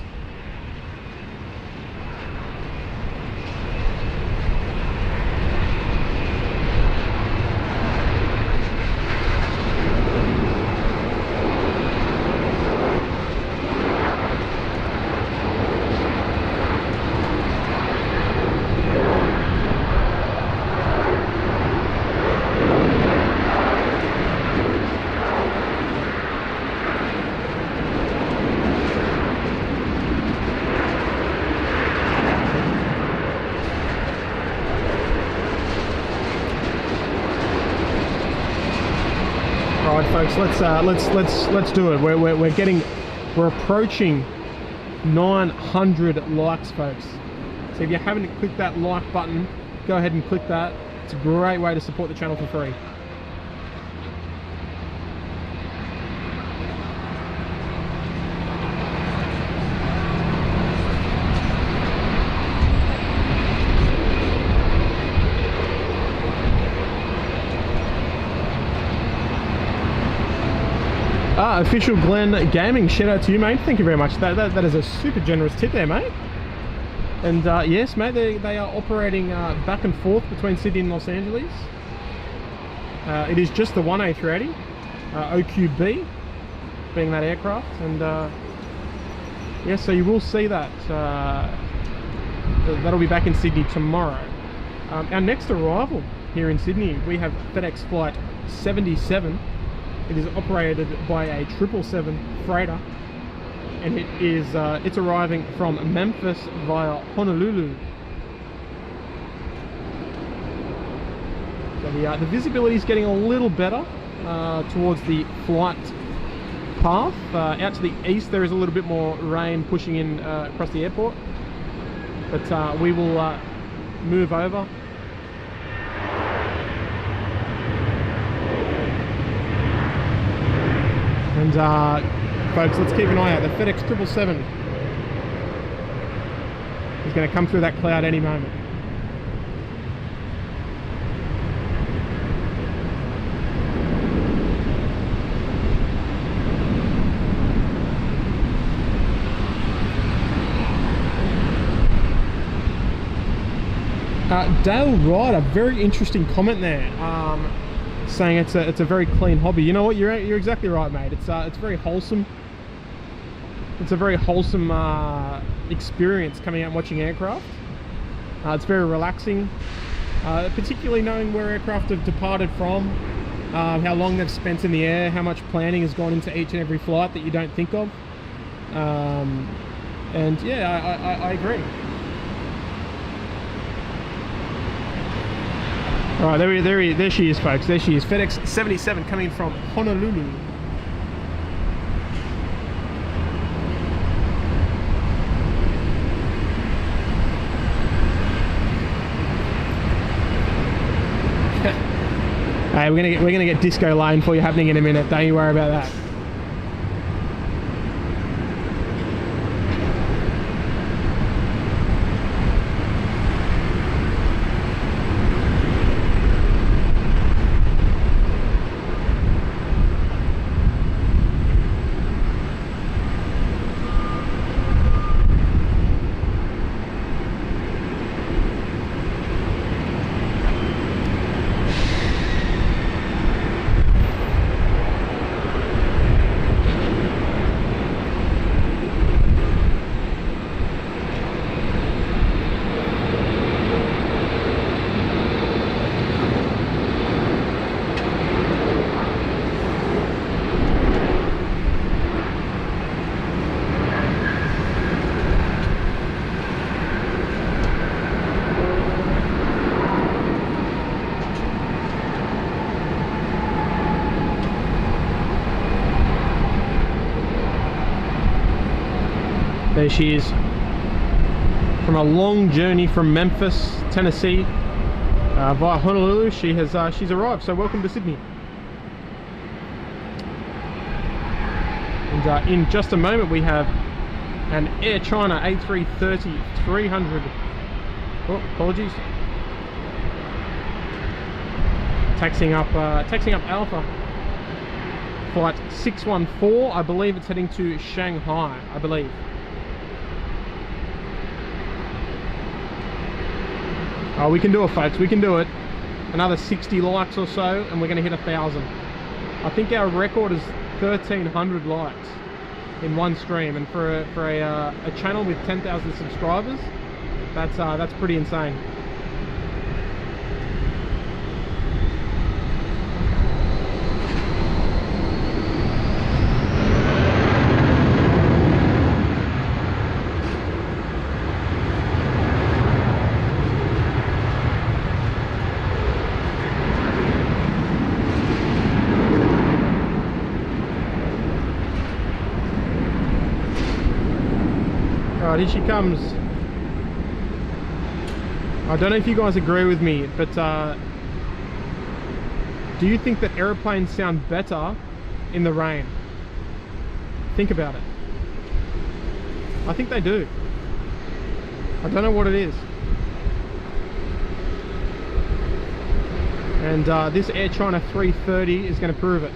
Folks, let's do it. We're approaching 900 likes, folks. So if you haven't clicked that like button, go ahead and click that. It's a great way to support the channel for free. Official Glenn Gaming, shout out to you, mate. Thank you very much. That is a super generous tip there, mate. And yes, mate, they are operating back and forth between Sydney and Los Angeles. It is just the one A380, OQB being that aircraft, and yes, so you will see that. That'll be back in Sydney tomorrow. Our next arrival here in Sydney, we have FedEx flight 77. It is operated by a 777 freighter, and it's arriving from Memphis via Honolulu. So the visibility is getting a little better towards the flight path. Out to the east there is a little bit more rain pushing in across the airport, but we will move over. And folks, let's keep an eye out. The FedEx 777 is going to come through that cloud any moment. Dale Ryder, very interesting comment there, saying it's a very clean hobby. You know what? You're exactly right, mate. It's very wholesome. It's a very wholesome experience coming out and watching aircraft. It's very relaxing, particularly knowing where aircraft have departed from, how long they've spent in the air, how much planning has gone into each and every flight that you don't think of. And yeah, I agree. All right, there she is, folks. There she is, FedEx 77 coming from Honolulu. Hey, we're gonna get disco lane for you happening in a minute. Don't you worry about that. There she is, from a long journey from Memphis, Tennessee, via Honolulu. She's arrived. So welcome to Sydney. And in just a moment we have an Air China A330 300. Oh, apologies. Taxiing up Alpha. Flight 614. I believe it's heading to Shanghai. I believe. Oh, we can do it, folks. We can do it. Another 60 likes or so, and we're going to hit 1,000. I think our record is 1,300 likes in one stream, and for a channel with 10,000 subscribers, that's pretty insane. Alright, here she comes. I don't know if you guys agree with me, but do you think that aeroplanes sound better in the rain? Think about it. I think they do. I don't know what it is. And this Air China 330 is going to prove it.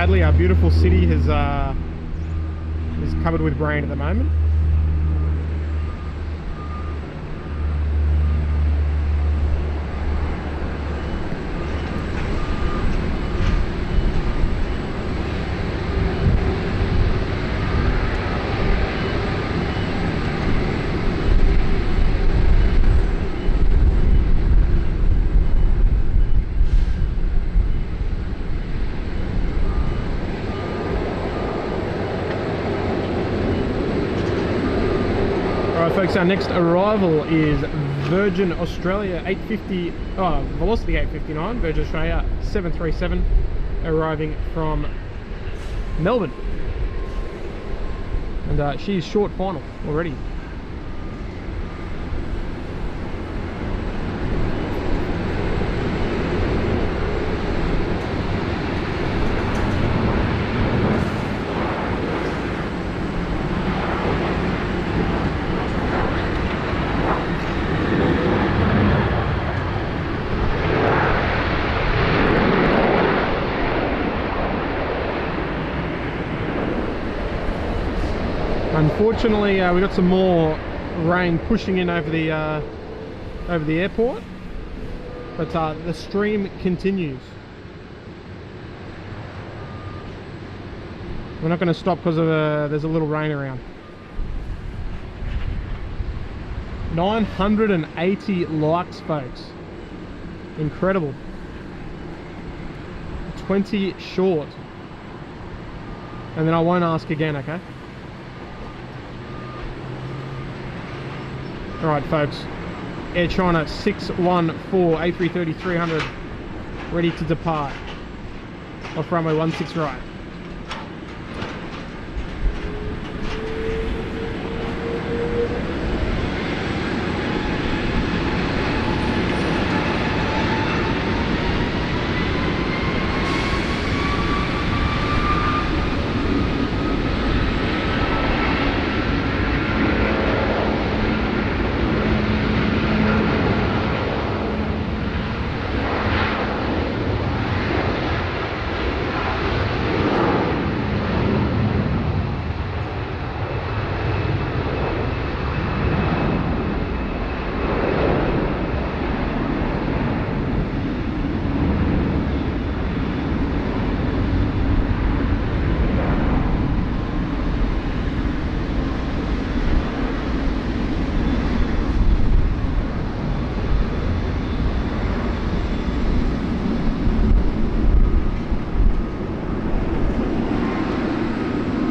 sadly, our beautiful city is covered with rain at the moment. Folks, our next arrival is Virgin Australia 850, Velocity 859, Virgin Australia 737, arriving from Melbourne. And she's short final already. Unfortunately, we got some more rain pushing in over the airport, but the stream continues. We're not going to stop because of there's a little rain around. 980 likes, folks. Incredible. 20 short. And then I won't ask again, okay? Alright folks, Air China 614 A330-300 ready to depart off runway 16 right.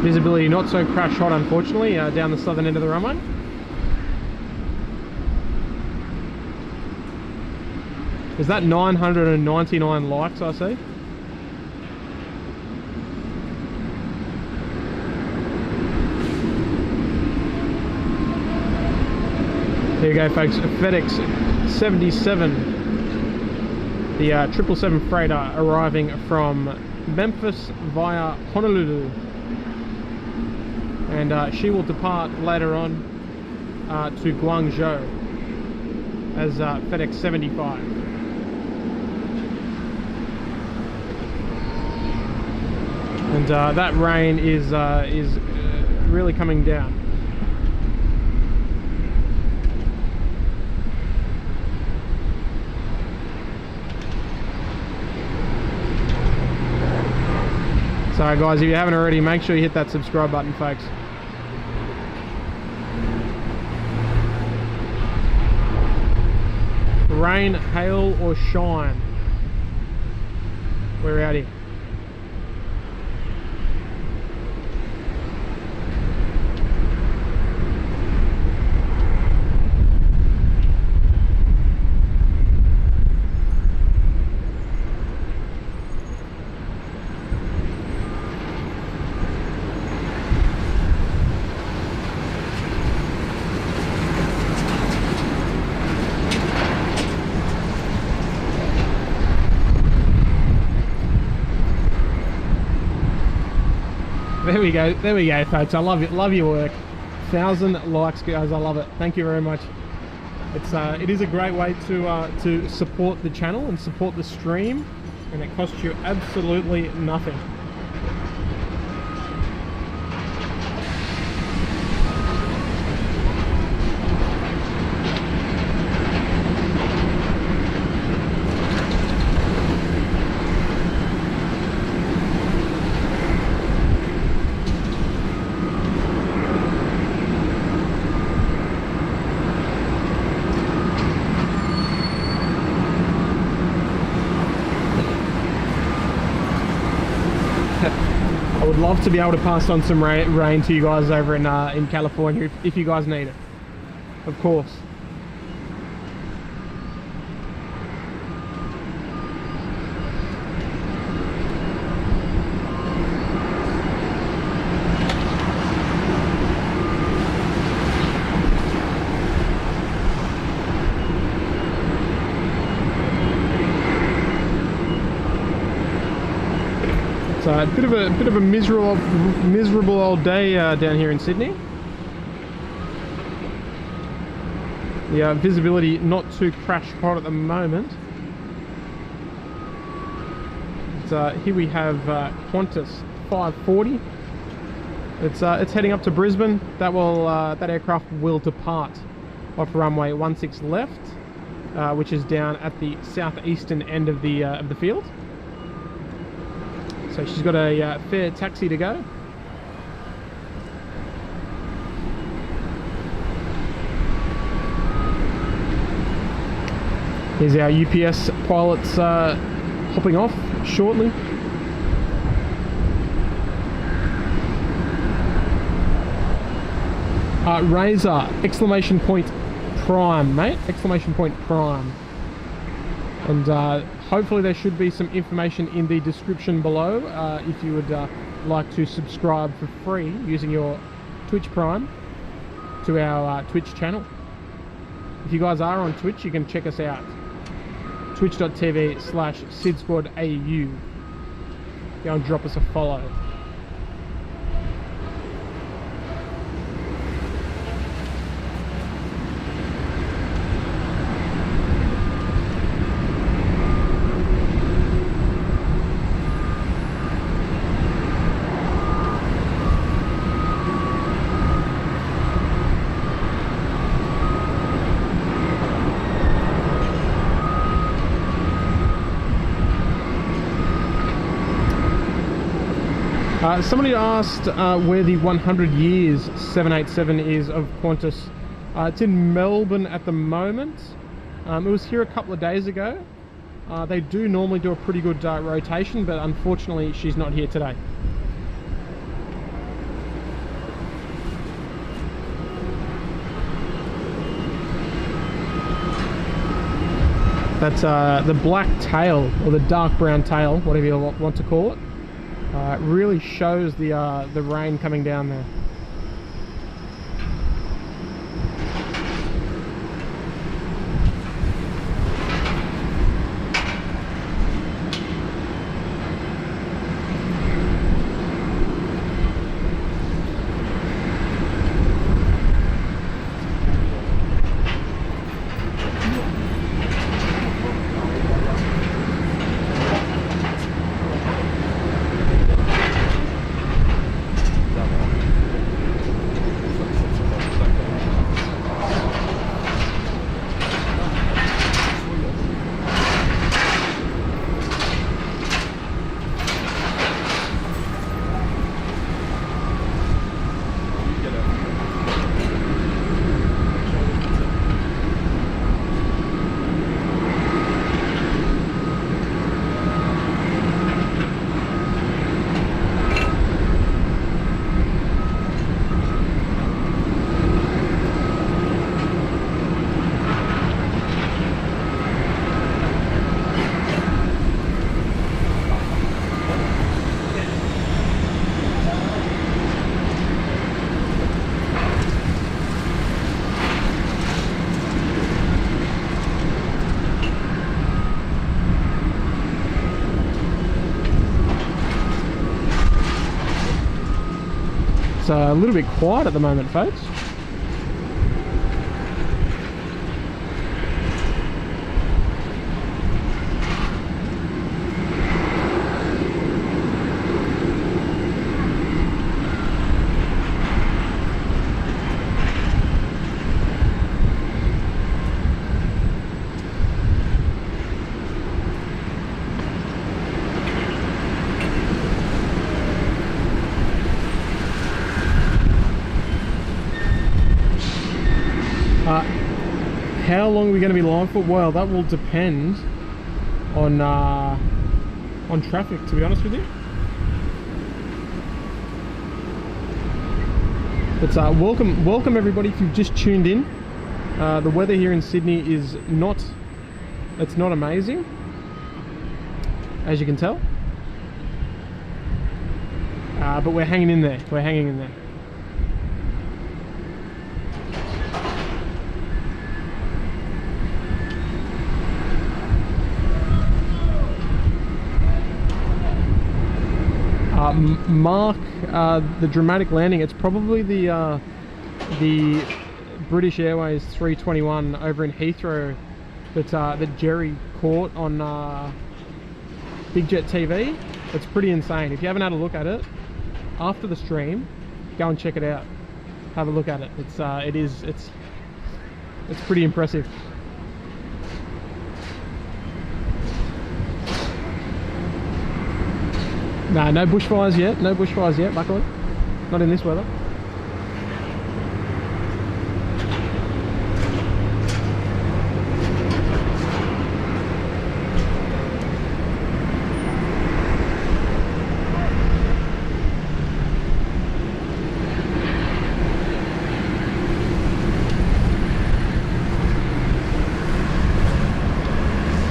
Visibility not so crash hot, unfortunately, down the southern end of the runway. Is that 999 likes I see? There you go folks, FedEx 77, the 777 freighter arriving from Memphis via Honolulu. And she will depart later on to Guangzhou as FedEx 75. And that rain is really coming down. So guys, if you haven't already, make sure you hit that subscribe button, folks. Rain, hail or shine, we're out here. There we go folks, I love it, love your work. 1,000 likes guys, I love it, thank you very much. It is a great way to support the channel and support the stream, and it costs you absolutely nothing. love to be able to pass on some rain to you guys over in California if you guys need it, of course. It's a bit of a miserable old day down here in Sydney. The visibility not too crash hot at the moment. Here we have Qantas 540. It's heading up to Brisbane. That aircraft will depart off runway 16 left, which is down at the southeastern end of the field. So she's got a fair taxi to go. Here's our UPS pilots hopping off shortly. Razor, exclamation point prime, mate, exclamation point prime. And hopefully there should be some information in the description below if you would like to subscribe for free using your Twitch Prime to our Twitch channel. If you guys are on Twitch, you can check us out. Twitch.tv/SydSquadAU. Go and drop us a follow. Somebody asked where the 100 years 787 is of Qantas. It's in Melbourne at the moment. It was here a couple of days ago. They do normally do a pretty good rotation, but unfortunately she's not here today. That's the black tail, or the dark brown tail, whatever you want to call it. It really shows the rain coming down there. It's a little bit quiet at the moment, folks. How long are we going to be live for? Well, that will depend on traffic, to be honest with you. But welcome everybody if you've just tuned in. The weather here in Sydney is not amazing, as you can tell. But we're hanging in there. We're hanging in there. Mark the dramatic landing. It's probably the British Airways 321 over in Heathrow that Jerry caught on Big Jet TV. It's pretty insane. If you haven't had a look at it after the stream, go and check it out. Have a look at it. It's pretty impressive. Nah, no bushfires yet. No bushfires yet, luckily. Not in this weather.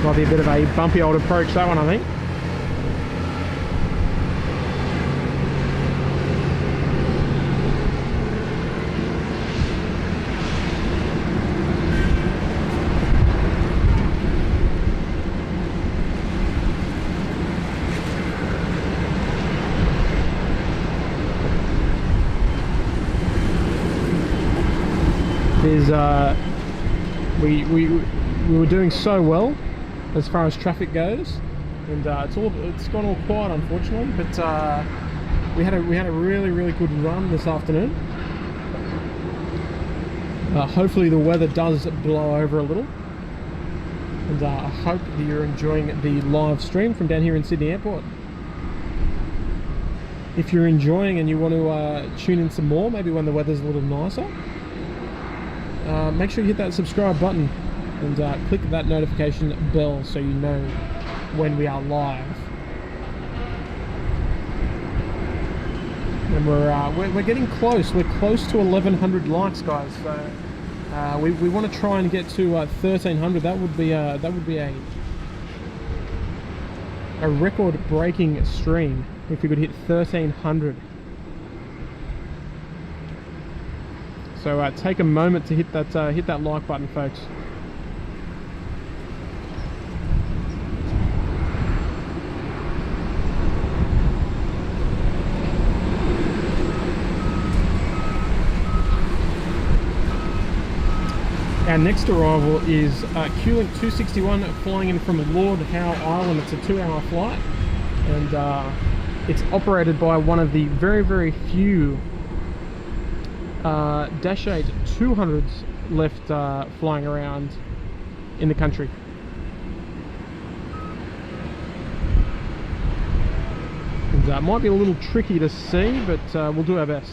Might be a bit of a bumpy old approach, that one, I think. We were doing so well as far as traffic goes, and it's gone all quiet, unfortunately. But we had a really good run this afternoon. Hopefully the weather does blow over a little, and I hope that you're enjoying the live stream from down here in Sydney Airport. If you're enjoying and you want to tune in some more, maybe when the weather's a little nicer, make sure you hit that subscribe button and click that notification bell so you know when we are live. And we're getting close. We're close to 1,100 likes, guys. So we want to try and get to 1,300. That would be a record-breaking stream if we could hit 1,300. So take a moment to hit that like button, folks. Our next arrival is QLink 261 flying in from Lord Howe Island. It's a 2-hour flight, and it's operated by one of the very few Dash 8 200s left flying around in the country. And it might be a little tricky to see, but we'll do our best.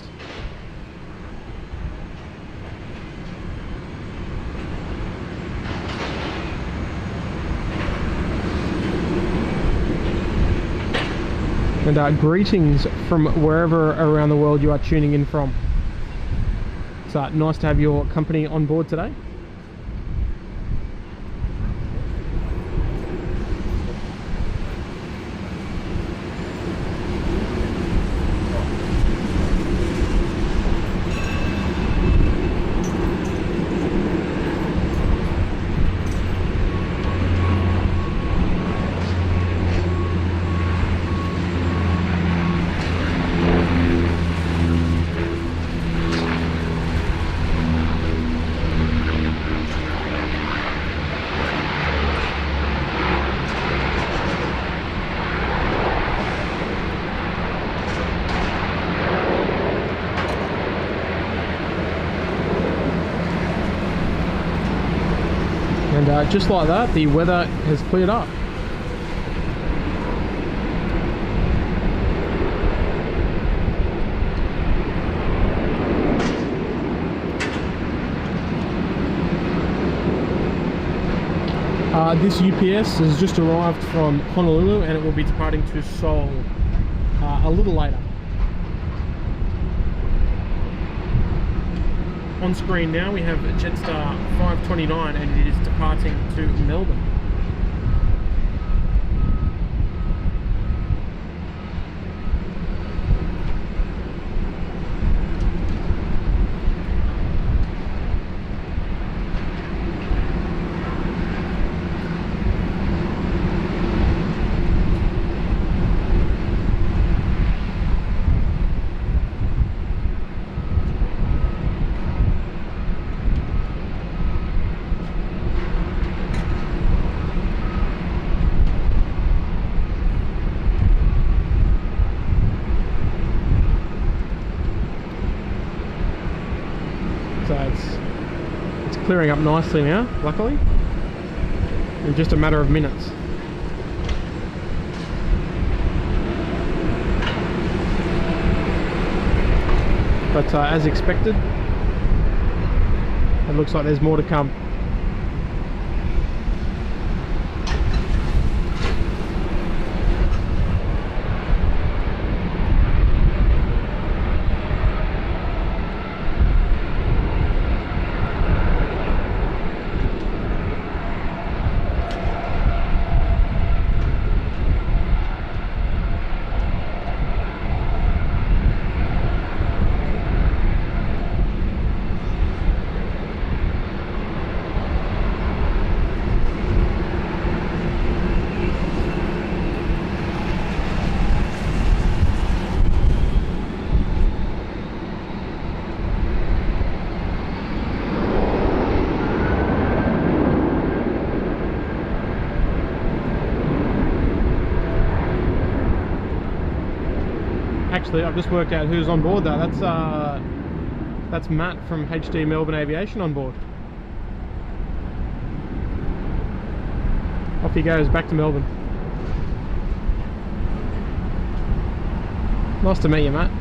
And greetings from wherever around the world you are tuning in from. It's nice to have your company on board today. And just like that, the weather has cleared up. This UPS has just arrived from Honolulu and it will be departing to Seoul a little later. on screen now we have Jetstar 529 and it is departing to Melbourne. So it's clearing up nicely now, luckily, in just a matter of minutes. But as expected, it looks like there's more to come. Actually, I've just worked out who's on board there. That's Matt from HD Melbourne Aviation on board. Off he goes back to Melbourne. Nice to meet you, Matt.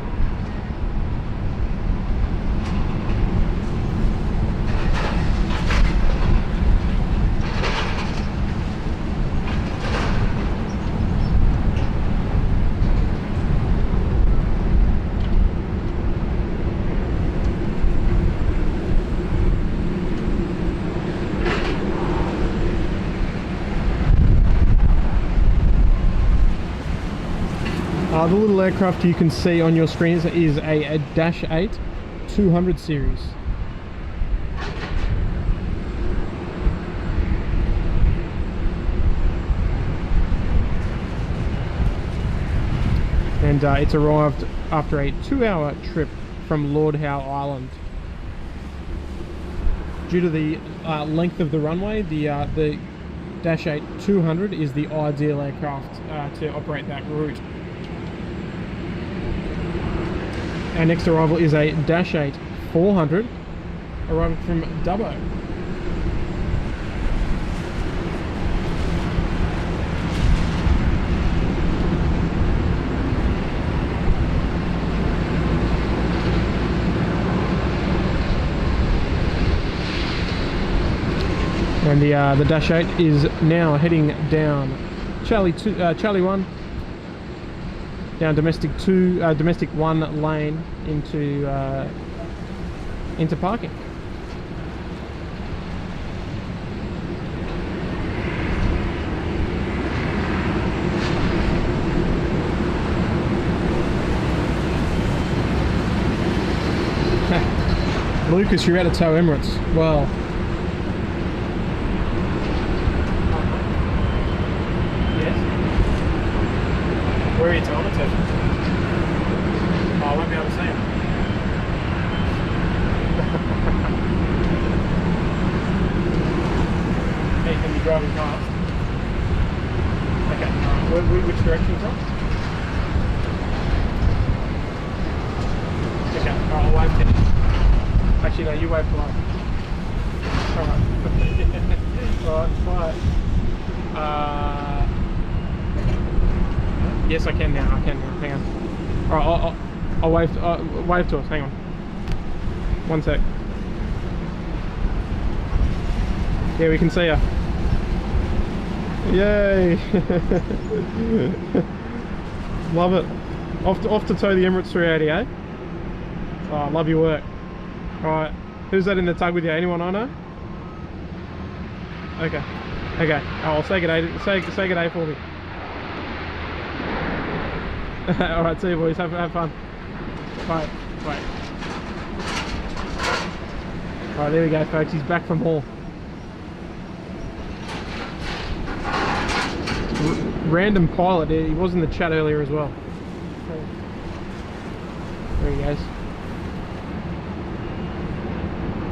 The little aircraft you can see on your screen is a Dash 8 200 series. And it's arrived after a 2-hour trip from Lord Howe Island. Due to the length of the runway, the Dash 8 200 is the ideal aircraft to operate that route. Our next arrival is a Dash 8 400 arriving from Dubbo. And the Dash 8 is now heading down Charlie 1 down domestic 1 lane into parking. Lucas, you're out of tow Emirates. Well, where are you towing it to? Oh, I won't be able to see him. Hey, can you drive past? Okay, which direction from? Okay, alright, I'll wave to you. Actually, no, you wave to us. Alright. Alright, yes, I can now. Hang on. Alright, I'll wave to us. Hang on. One sec. Yeah, we can see her. Yay! Love it. Off to tow the Emirates 380, eh? Oh, love your work. Alright, Who's that in the tug with you? Anyone I know? Okay. Okay. Oh, I'll say good day. Say good day for me. All right. See you boys. Have fun. Bye. Bye. All right. There we go, folks. He's back from Hall. Random pilot. He was in the chat earlier as well. There he goes.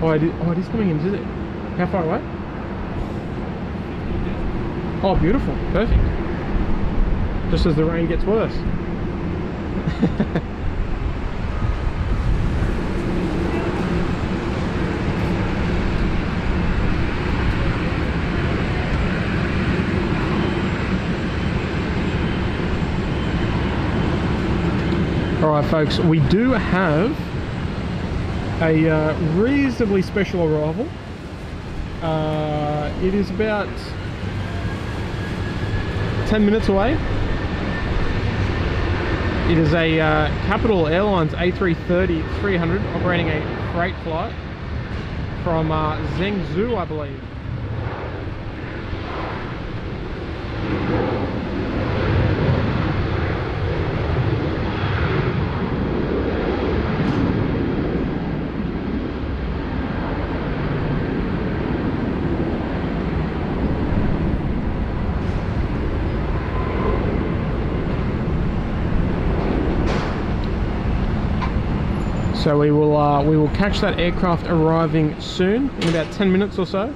Oh, it is coming in, is it? How far away? Oh, beautiful. Perfect. Just as the rain gets worse. Alright folks, we do have a reasonably special arrival. It is about 10 minutes away. It is a Qatar Airlines A330-300 operating a freight flight from Zhengzhou, I believe. So we will catch that aircraft arriving soon, in about 10 minutes or so.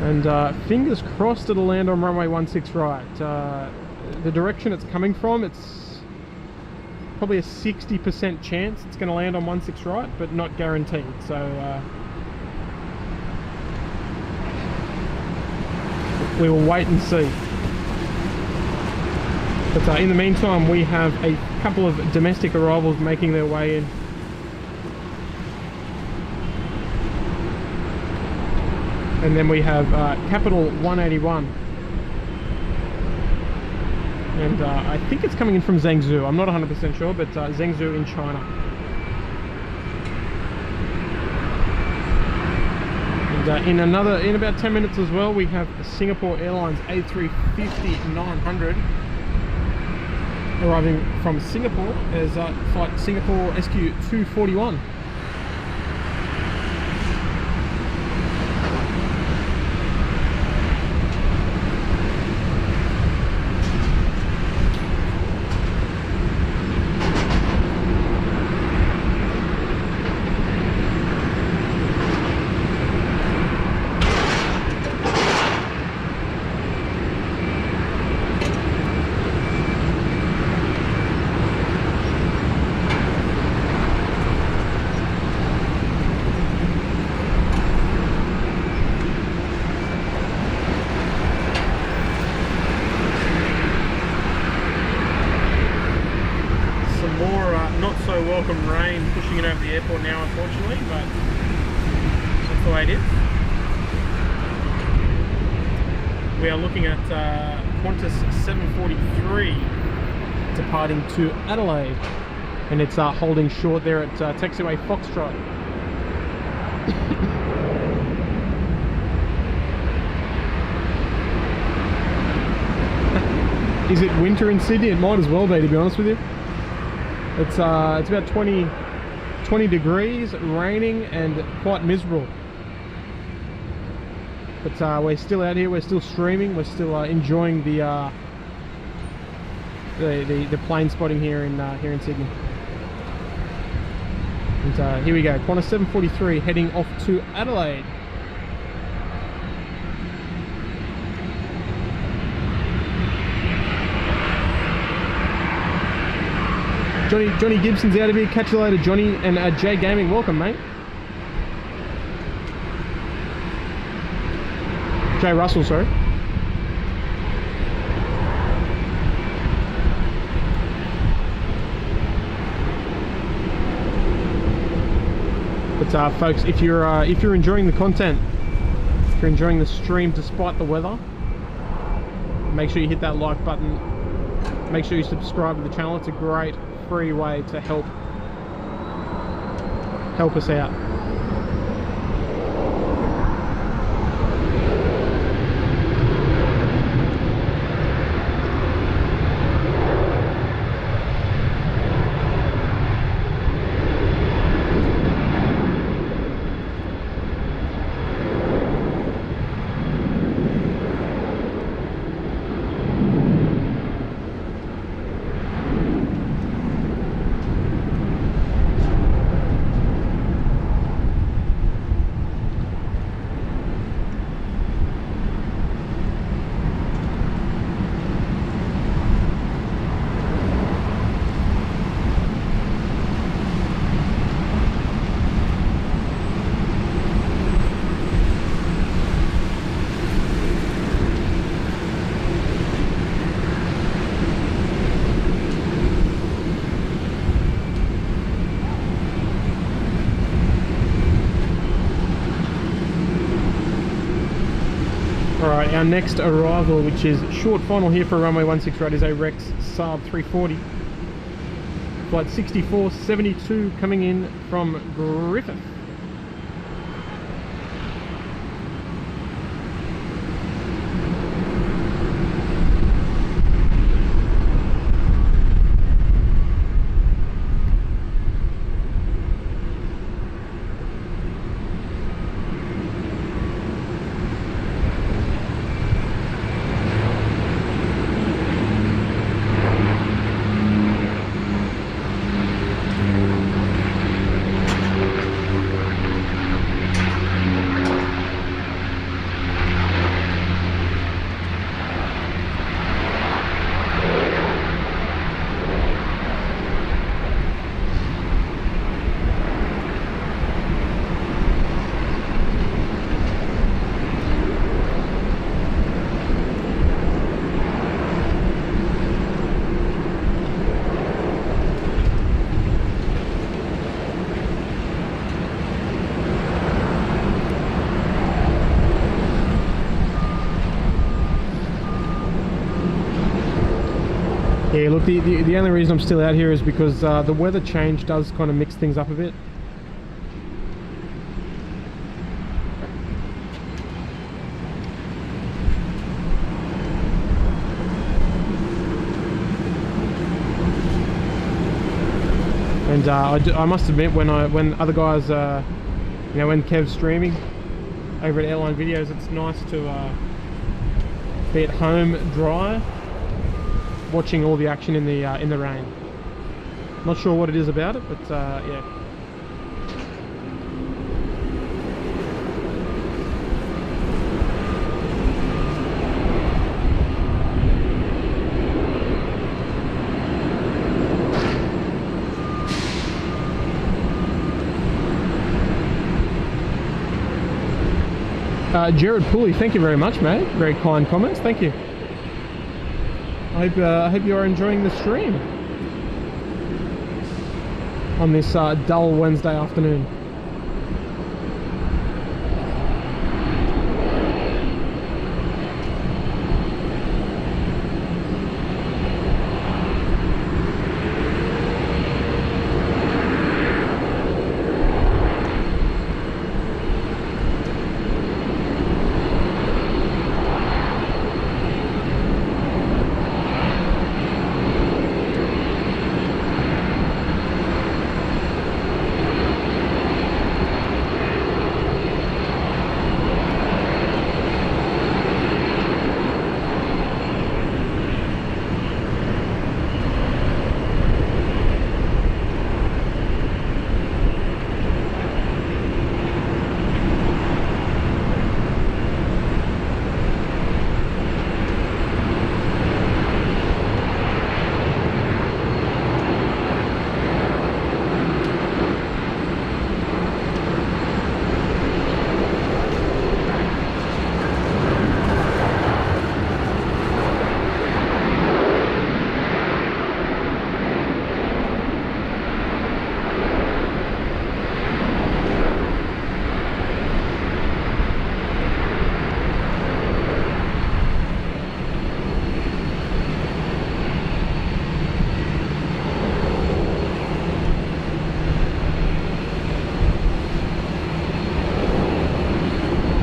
And fingers crossed it'll land on runway 16 right. The direction it's coming from, it's probably a 60% chance it's going to land on 16 right, but not guaranteed. So we will wait and see. But in the meantime, we have a couple of domestic arrivals making their way in. And then we have Capital 181. And I think it's coming in from Zhengzhou. I'm not 100% sure, but Zhengzhou in China. And in about 10 minutes as well, we have Singapore Airlines A350-900 arriving from Singapore as flight Singapore SQ241. Welcome rain pushing it over the airport now, unfortunately, but that's the way it is. We are looking at Qantas 743 departing to Adelaide, and it's holding short there at taxiway Foxtrot. Is it winter in Sydney? It might as well be, to be honest with you. It's about 20 degrees, raining and quite miserable. But we're still out here, we're still streaming, we're still enjoying the plane spotting here in Sydney. And here we go, Qantas 743 heading off to Adelaide. Johnny Gibson's out of here. Catch you later, Johnny. And Jay Gaming, welcome, mate. Jay Russell, sorry. But folks, if you're enjoying the content, if you're enjoying the stream despite the weather, make sure you hit that like button. Make sure you subscribe to the channel. It's a great free way to help help us out. Alright, our next arrival, which is short final here for runway 16 right, is a Rex Saab 340. Flight 6472 coming in from Griffith. Yeah, look, the only reason I'm still out here is because the weather change does kind of mix things up a bit. And I must admit, when other guys, you know, when Kev's streaming over at Airline videos, it's nice to be at home dry, watching all the action in the rain. Not sure what it is about it, but yeah. Jared Pulley, thank you very much, mate. Very kind comments, thank you. I hope you are enjoying the stream on this dull Wednesday afternoon.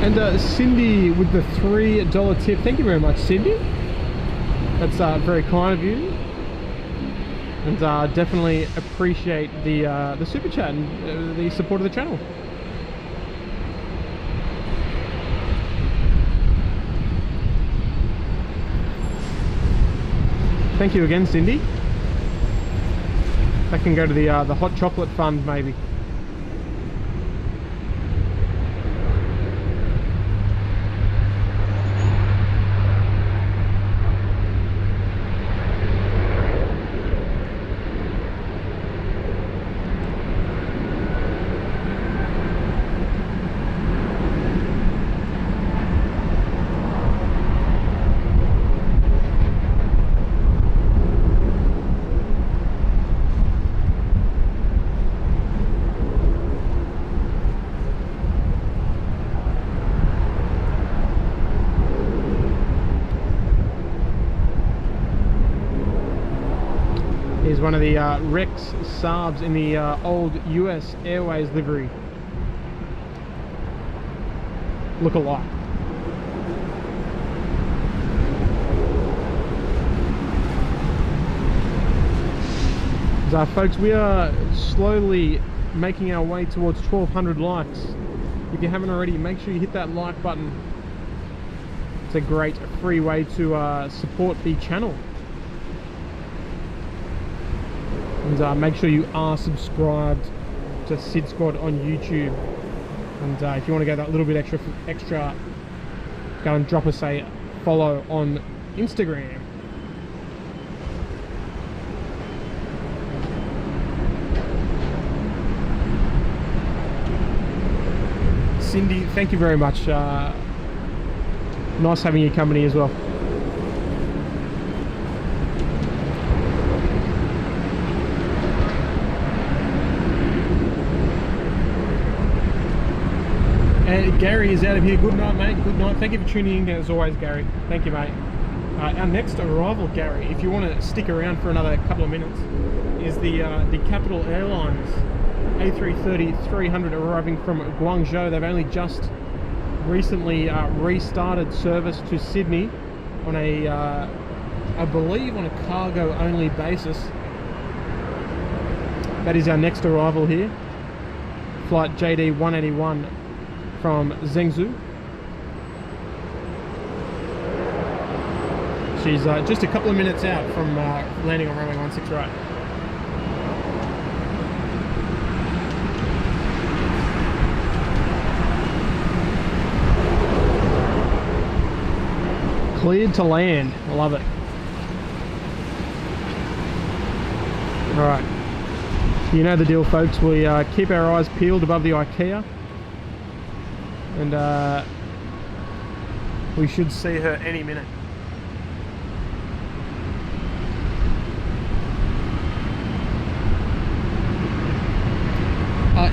And Cindy with the $3 tip. Thank you very much, Cindy. That's very kind of you. And definitely appreciate the super chat and the support of the channel. Thank you again, Cindy. That can go to the hot chocolate fund, maybe. Here's one of the Rex Saabs in the old US Airways livery. Look alike. So folks, we are slowly making our way towards 1,200 likes. If you haven't already, make sure you hit that like button. It's a great free way to support the channel. And make sure you are subscribed to SydSquad on YouTube. And if you want to go that little bit extra, go and drop us a follow on Instagram. Cindy, thank you very much. Nice having your company as well. And Gary is out of here. Good night, mate. Good night. Thank you for tuning in as always, Gary. Thank you, mate. Our next arrival, Gary, if you want to stick around for another couple of minutes, is the Capital Airlines A330-300 arriving from Guangzhou. They've only just recently restarted service to Sydney on a, I believe, on a cargo-only basis. That is our next arrival here. Flight JD 181 from Zhengzhou. She's just a couple of minutes out from landing on runway 16 right. Cleared to land. I love it. Alright. You know the deal, folks. We keep our eyes peeled above the IKEA. And we should see her any minute.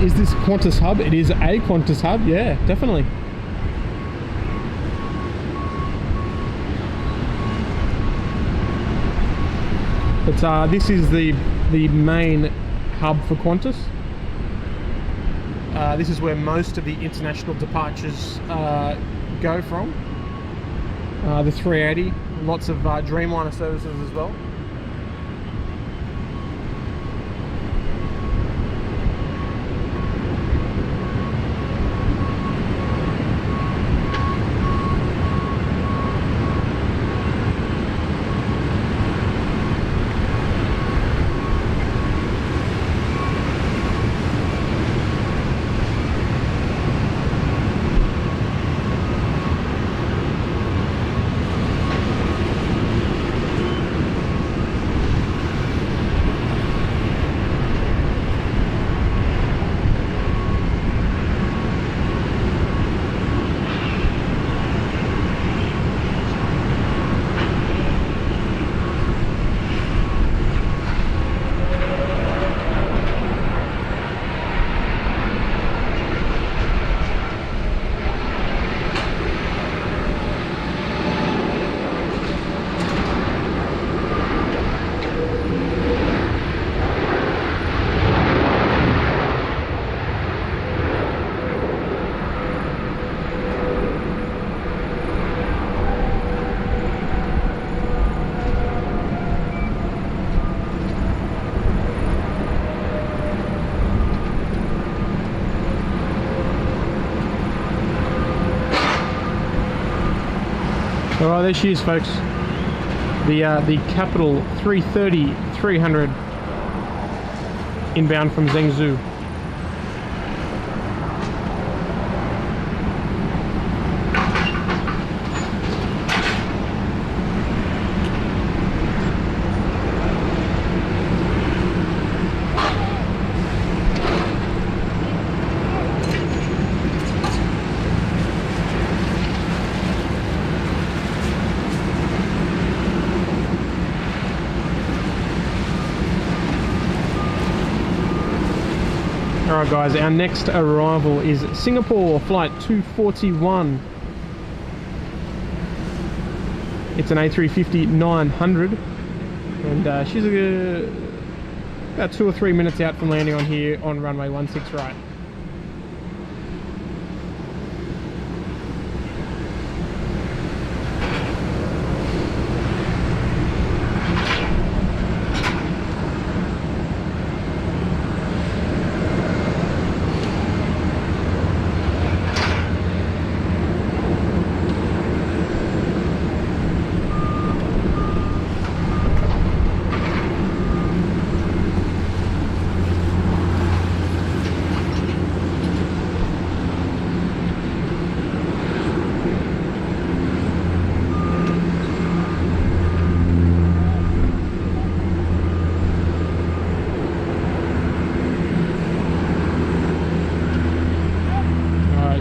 Is this Qantas hub? It is a Qantas hub, yeah, definitely. But this is the main hub for Qantas. This is where most of the international departures go from. The 380, lots of Dreamliner services as well. All right, there she is, folks. The Capital 330-300 inbound from Zhengzhou. Alright guys, our next arrival is Singapore flight 241. It's an A350-900 and she's about 2 or 3 minutes out from landing on here on runway 16 right.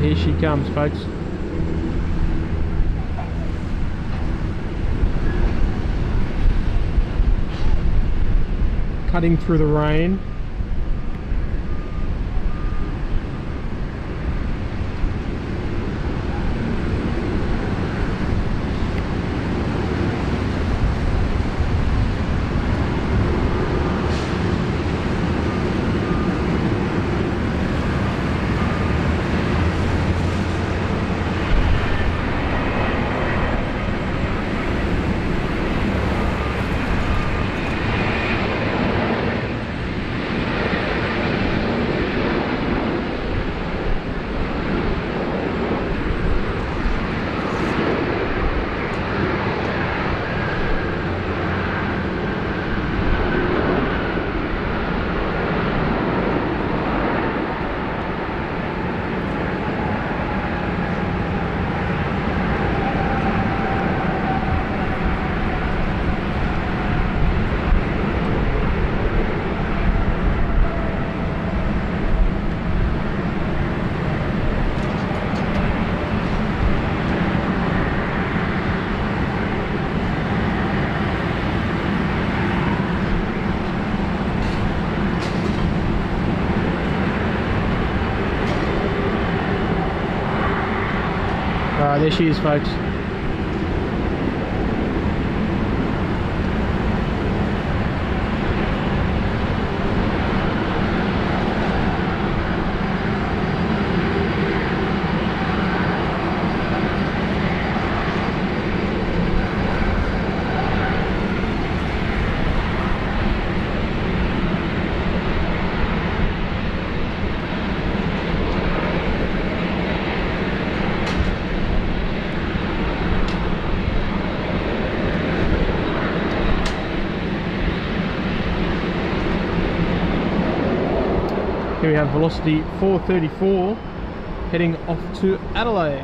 Here she comes, folks. Cutting through the rain. There she is, folks. Here we have velocity 434 heading off to Adelaide.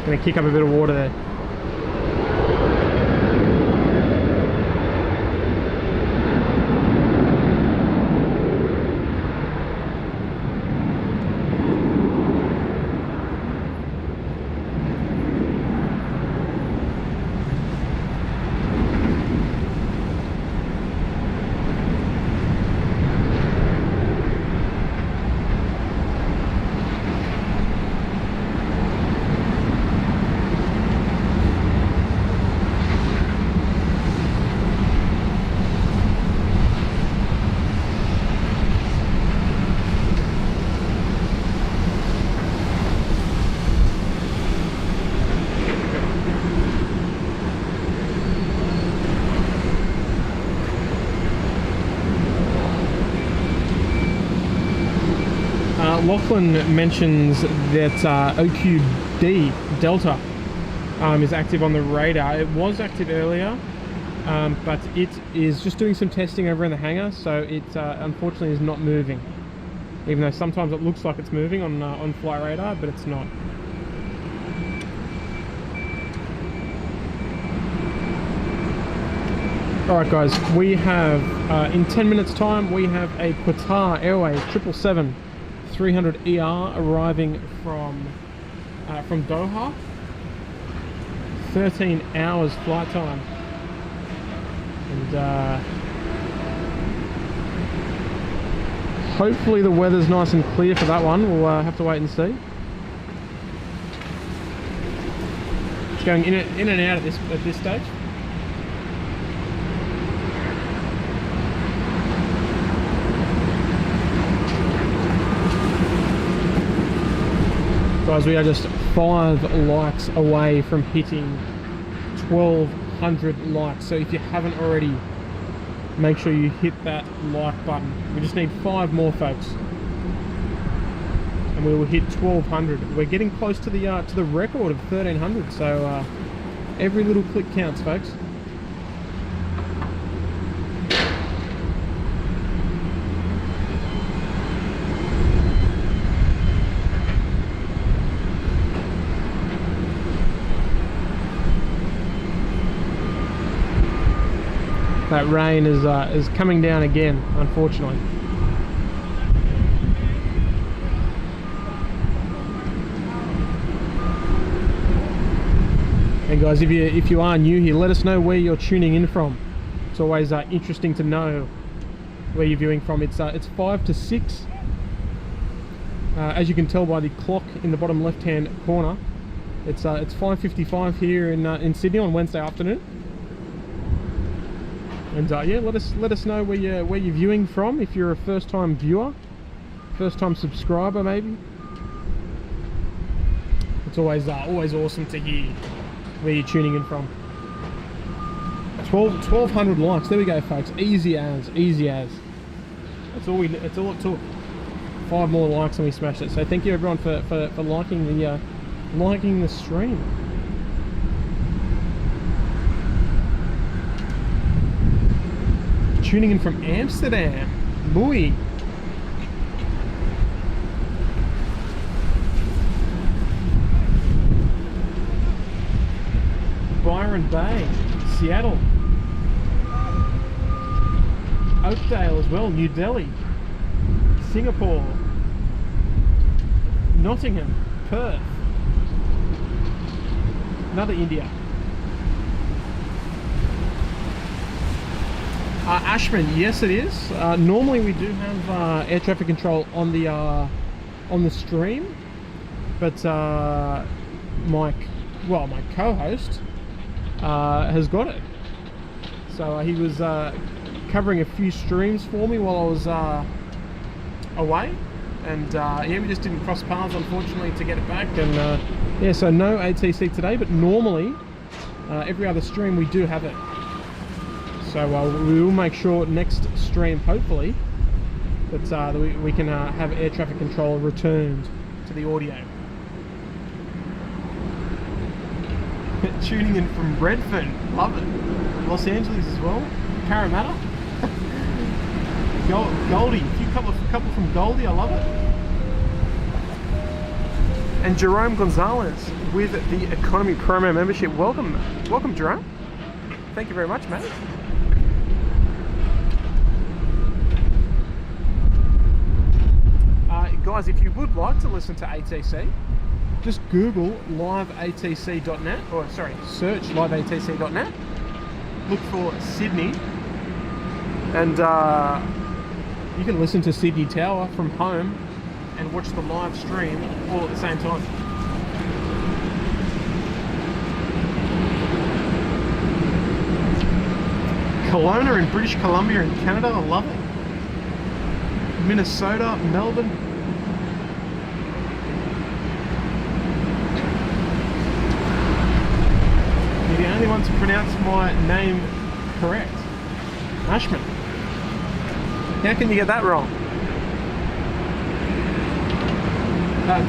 Gonna kick up a bit of water there. Lachlan mentions that D, Delta, is active on the radar. It was active earlier, but it is just doing some testing over in the hangar, so it unfortunately is not moving. Even though sometimes it looks like it's moving on flight radar, but it's not. Alright guys, we have, in 10 minutes time, we have a Qatar Airways 777-300ER arriving from Doha. 13 hours flight time. And hopefully the weather's nice and clear for that one. We'll have to wait and see. It's going in and out at this stage. Guys, we are just 5 likes away from hitting 1,200 likes. So if you haven't already, make sure you hit that like button. We just need 5 more, folks, and we will hit 1,200. We're getting close to the record of 1,300. So every little click counts, folks. That rain is coming down again, unfortunately. And guys, if you are new here, let us know where you're tuning in from. It's always interesting to know where you're viewing from. It's 5 to 6. As you can tell by the clock in the bottom left-hand corner, it's 5:55 here in Sydney on Wednesday afternoon. And yeah, let us know where you're viewing from. If you're a first-time viewer, first-time subscriber, maybe. It's always awesome to hear where you're tuning in from. 1,200 likes. There we go, folks. Easy as. That's all it took. 5 more likes and we smashed it. So thank you everyone for liking the stream. Tuning in from Amsterdam. Boy. Byron Bay, Seattle. Oakdale as well, New Delhi. Singapore. Nottingham, Perth. Another India. Ashman, yes it is. Normally we do have air traffic control on the stream, but my co-host has got it. So he was covering a few streams for me while I was away, and yeah, we just didn't cross paths unfortunately to get it back. And yeah, so no ATC today, but normally every other stream we do have it. So we will make sure next stream, hopefully, that we can have air traffic control returned to the audio. Tuning in from Redfern, love it. Los Angeles as well. Parramatta. Goldie, a couple from Goldie, I love it. And Jerome Gonzalez with the Economy Promo membership. Welcome, Jerome. Thank you very much, mate. Guys, if you would like to listen to ATC, just Google liveatc.net, or sorry, search liveatc.net, look for Sydney, and you can listen to Sydney Tower from home and watch the live stream all at the same time. Kelowna in British Columbia in Canada, I love it. Minnesota, Melbourne. You're the only one to pronounce my name correct. Ashman. How can you get that wrong?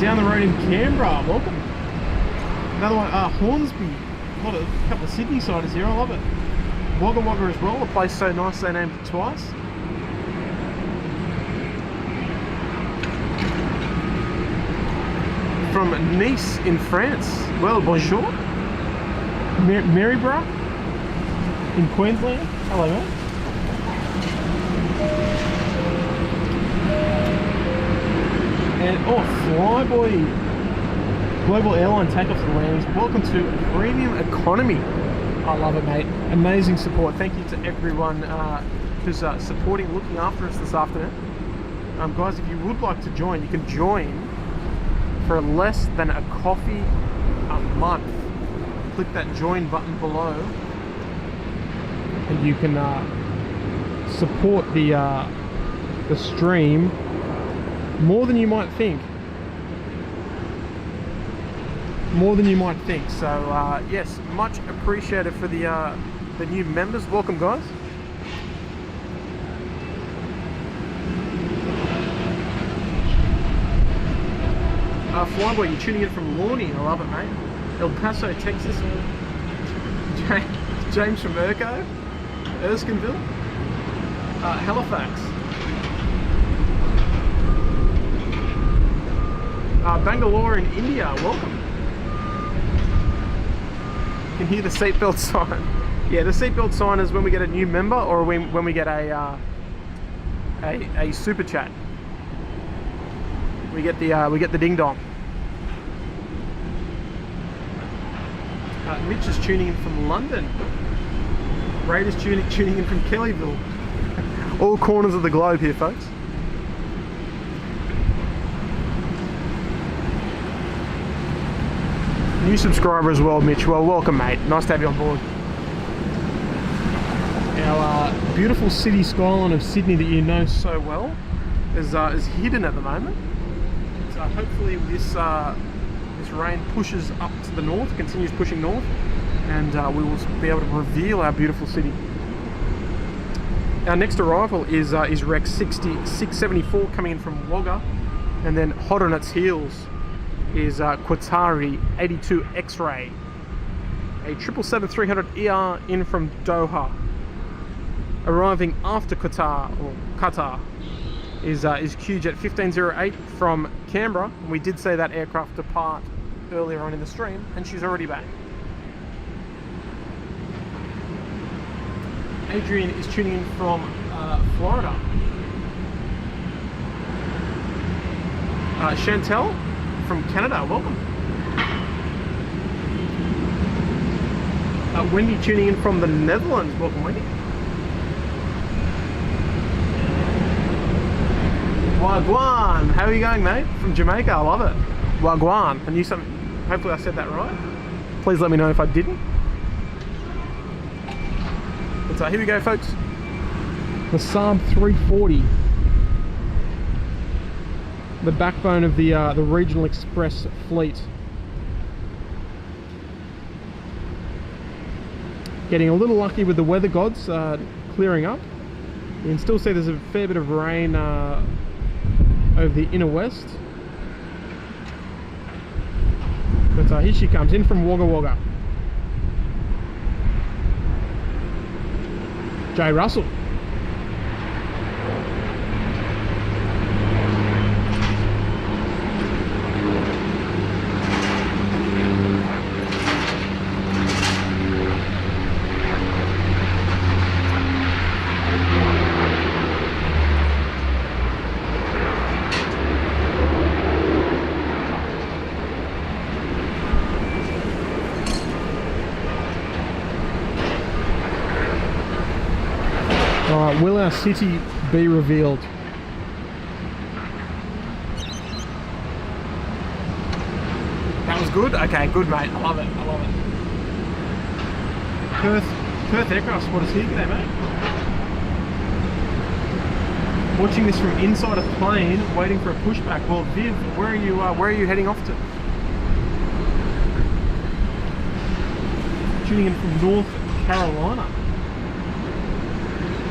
Down the road in Canberra, welcome. Another one, Hornsby. A couple of Sydney siders here, I love it. Wagga Wagga as well, a place so nice they named it twice. From Nice in France. Well, bonjour. Maryborough in Queensland. Hello, mate. And Flyboy Global Airline takeoffs and landings. Welcome to Premium Economy. I love it, mate. Amazing support. Thank you to everyone who's supporting, looking after us this afternoon. Guys, if you would like to join, you can join for less than a coffee a month. Click that join button below, and you can support the stream more than you might think. More than you might think. So yes, much appreciated for the new members. Welcome, guys. Flyboy, you're tuning in from Lawney. I love it, mate. El Paso, Texas. James from Urco. Erskineville. Halifax. Bangalore in India. Welcome. You can hear the seatbelt sign. Yeah, the seatbelt sign is when we get a new member, or when we get a super chat. We get the ding dong. Mitch is tuning in from London. Raiders tuning in from Kellyville. All corners of the globe here, folks. New subscriber as well, Mitch. Well, welcome, mate. Nice to have you on board. Our beautiful city skyline of Sydney that you know so well is hidden at the moment. So hopefully this rain pushes up to the north, continues pushing north, and we will be able to reveal our beautiful city. Our next arrival is Rec 674 coming in from Wagga, and then hot on its heels is Qatar 82 X-Ray, a 777-300 ER in from Doha. Arriving after Qatar is QJet 1508 from Canberra. We did say that aircraft depart earlier on in the stream, and she's already back. Adrian is tuning in from Florida. Chantel from Canada, welcome. Wendy tuning in from the Netherlands, welcome, Wendy. Wagwan, how are you going, mate? From Jamaica, I love it. Wagwan, I knew something. Hopefully I said that right. Please let me know if I didn't. But here we go, folks. The Saab 340, the backbone of the regional express fleet. Getting a little lucky with the weather gods clearing up. You can still see there's a fair bit of rain over the inner west. But here she comes in from Wagga Wagga. Jay Russell. Alright, will our city be revealed? That was good? Okay, good, mate. I love it. I love it. Perth Aircraft Squad is here. G'day, mate. Watching this from inside a plane, waiting for a pushback. Well, Viv, where are you heading off to? Tuning in from North Carolina.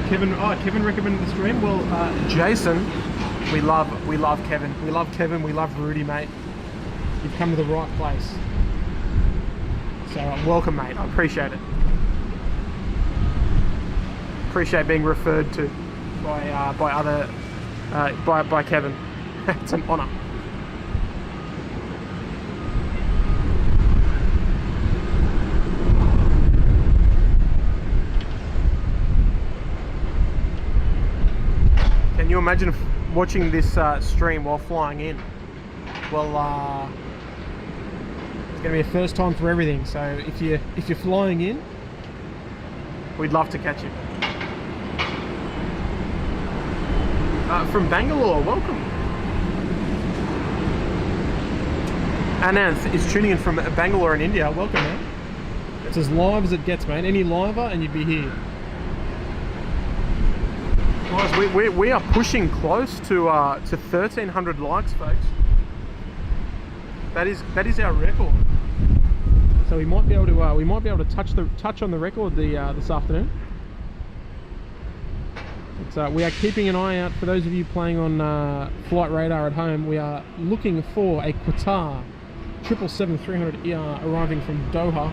Kevin recommended the stream. Well, Jason, we love Kevin. We love Kevin. We love Rudy, mate. You've come to the right place. So welcome, mate. I appreciate it. Appreciate being referred to by Kevin. It's an honour. Can you imagine watching this stream while flying in? Well, it's going to be a first time for everything. So if you're flying in, we'd love to catch you. From Bangalore, welcome. Ananth is tuning in from Bangalore in India. Welcome, man. It's as live as it gets, man. Any liver and you'd be here. Guys, we are pushing close to 1,300 likes, folks. That is our record. So we might be able to touch on the record this afternoon. We are keeping an eye out for those of you playing on Flight Radar at home. We are looking for a Qatar 777-300ER arriving from Doha.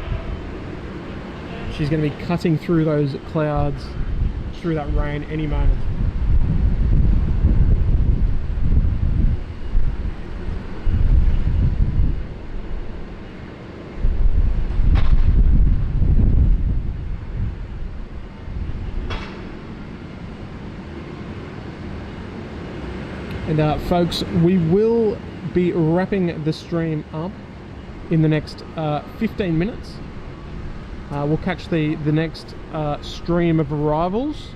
She's going to be cutting through those clouds, through that rain any moment. And folks, we will be wrapping the stream up in the next 15 minutes. We'll catch the next stream of arrivals,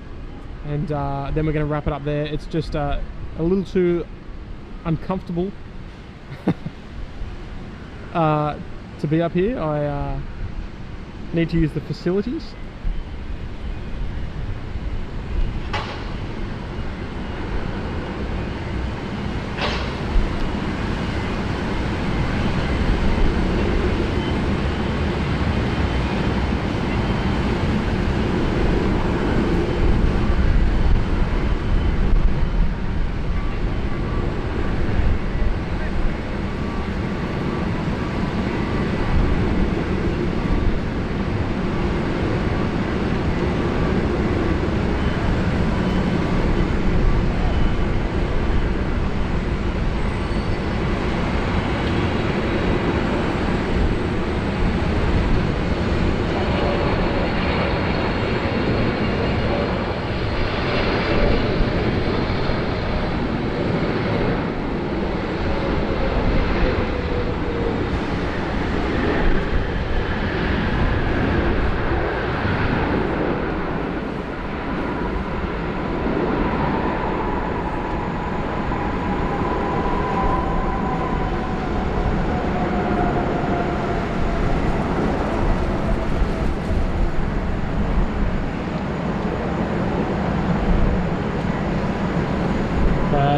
and then we're going to wrap it up there. It's just a little too uncomfortable to be up here. I need to use the facilities.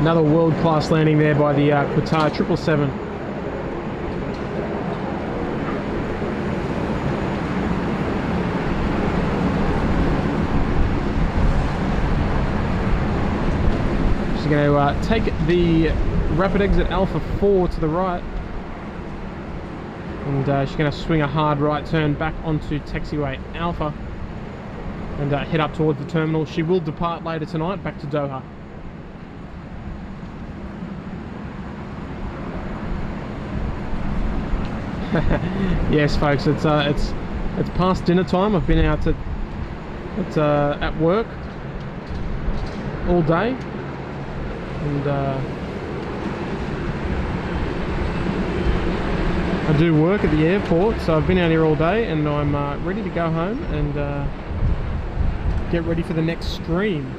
Another world-class landing there by the Qatar 777. She's going to take the rapid exit Alpha 4 to the right, and she's going to swing a hard right turn back onto taxiway Alpha and head up towards the terminal. She will depart later tonight back to Doha. Yes, folks, it's past dinner time. I've been out at work all day, and I do work at the airport, so I've been out here all day, and I'm ready to go home and get ready for the next stream.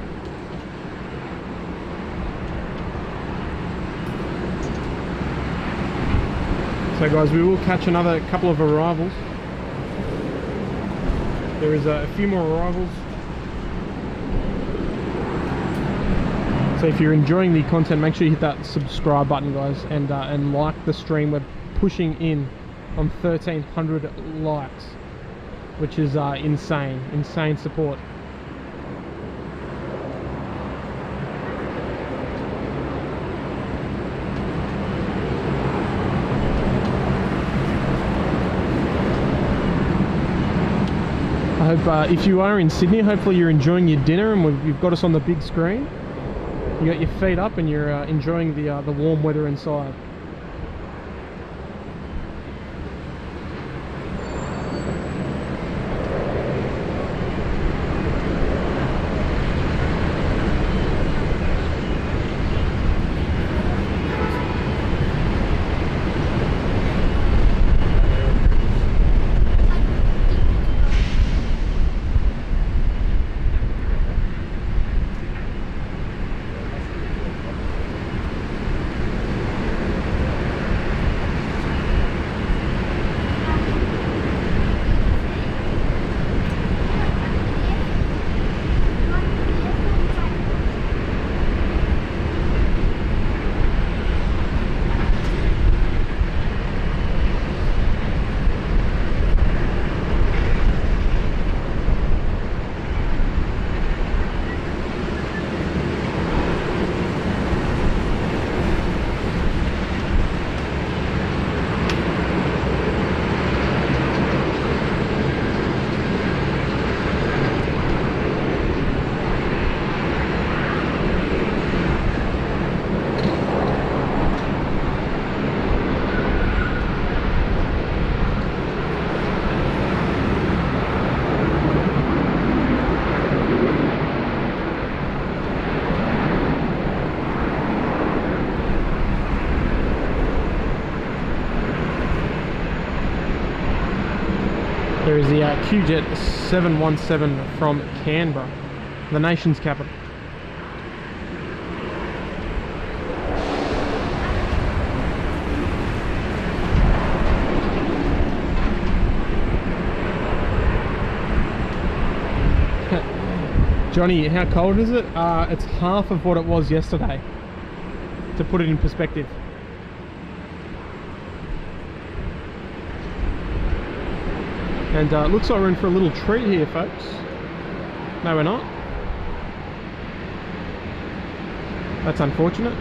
So guys, we will catch another couple of arrivals. There is a few more arrivals. So if you're enjoying the content, make sure you hit that subscribe button, guys, and like the stream. We're pushing in on 1,300 likes, which is insane support. I hope if you are in Sydney, hopefully you're enjoying your dinner, and you've got us on the big screen. You got your feet up and you're enjoying the warm weather inside. There is the QJet 717 from Canberra, the nation's capital. Johnny, how cold is it? It's half of what it was yesterday, to put it in perspective. And it looks like we're in for a little treat here, folks. No, we're not. That's unfortunate.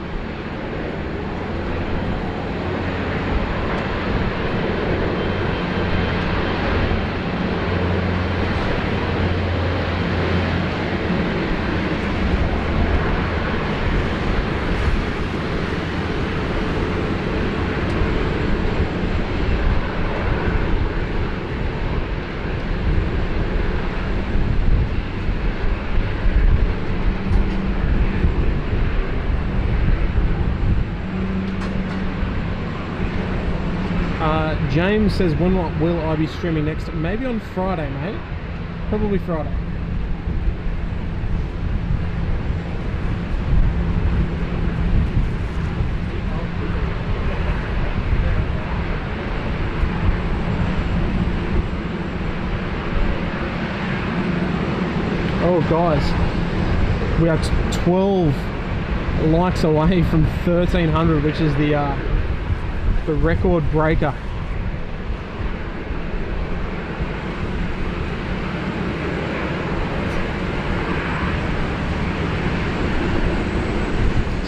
James says, when will I be streaming next? Maybe on Friday, mate. Probably Friday. Oh, guys. We are 12 likes away from 1,300, which is the record breaker.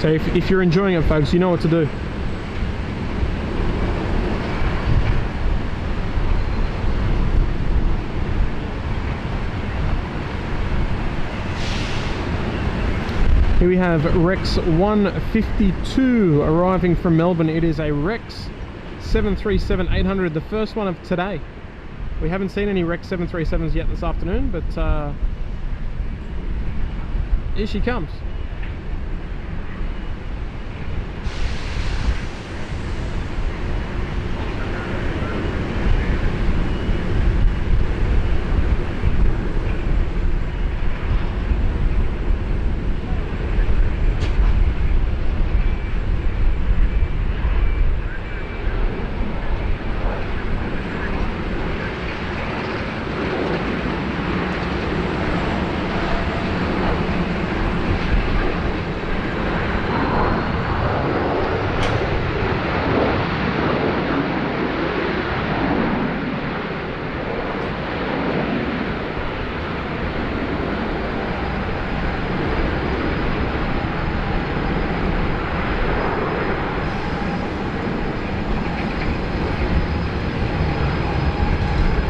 So if you're enjoying it, folks, you know what to do. Here we have Rex 152 arriving from Melbourne. It is a Rex 737-800, the first one of today. We haven't seen any Rex 737s yet this afternoon, but here she comes.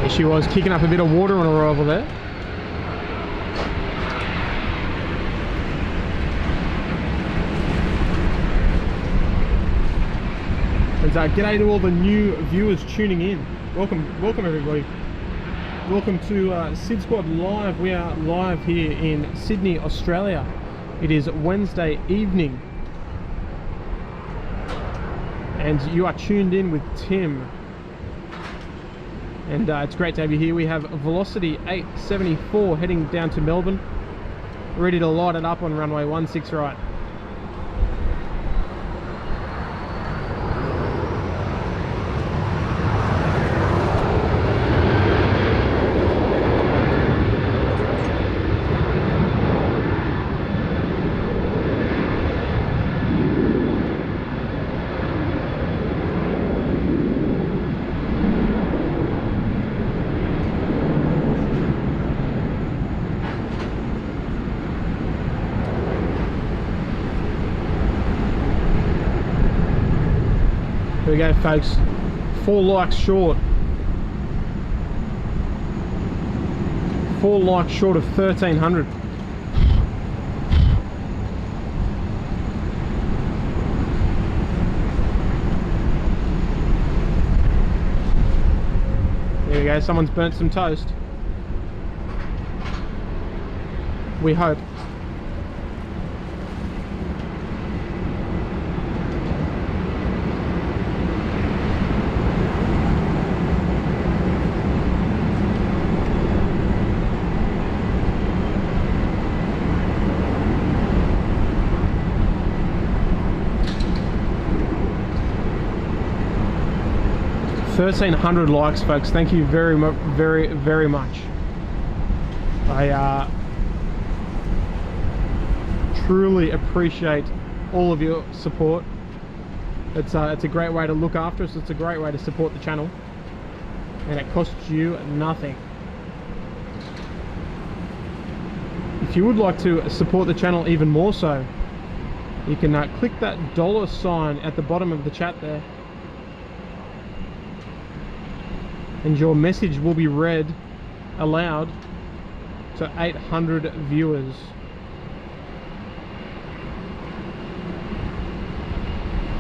She was kicking up a bit of water on arrival there. And g'day to all the new viewers tuning in. Welcome everybody. Welcome to SydSquad Live. We are live here in Sydney, Australia. It is Wednesday evening. And you are tuned in with Tim. And it's great to have you here. We have Velocity 874 heading down to Melbourne, ready to light it up on runway 16 right. There we go, folks. 4 likes short. 4 likes short of 1,300. There we go, someone's burnt some toast. We hope. $1,300 likes, folks. Thank you very much. I truly appreciate all of your support. It's a great way to look after us. It's a great way to support the channel, and it costs you nothing. If you would like to support the channel even more so, you can click that $sign at the bottom of the chat there, and your message will be read aloud to 800 viewers.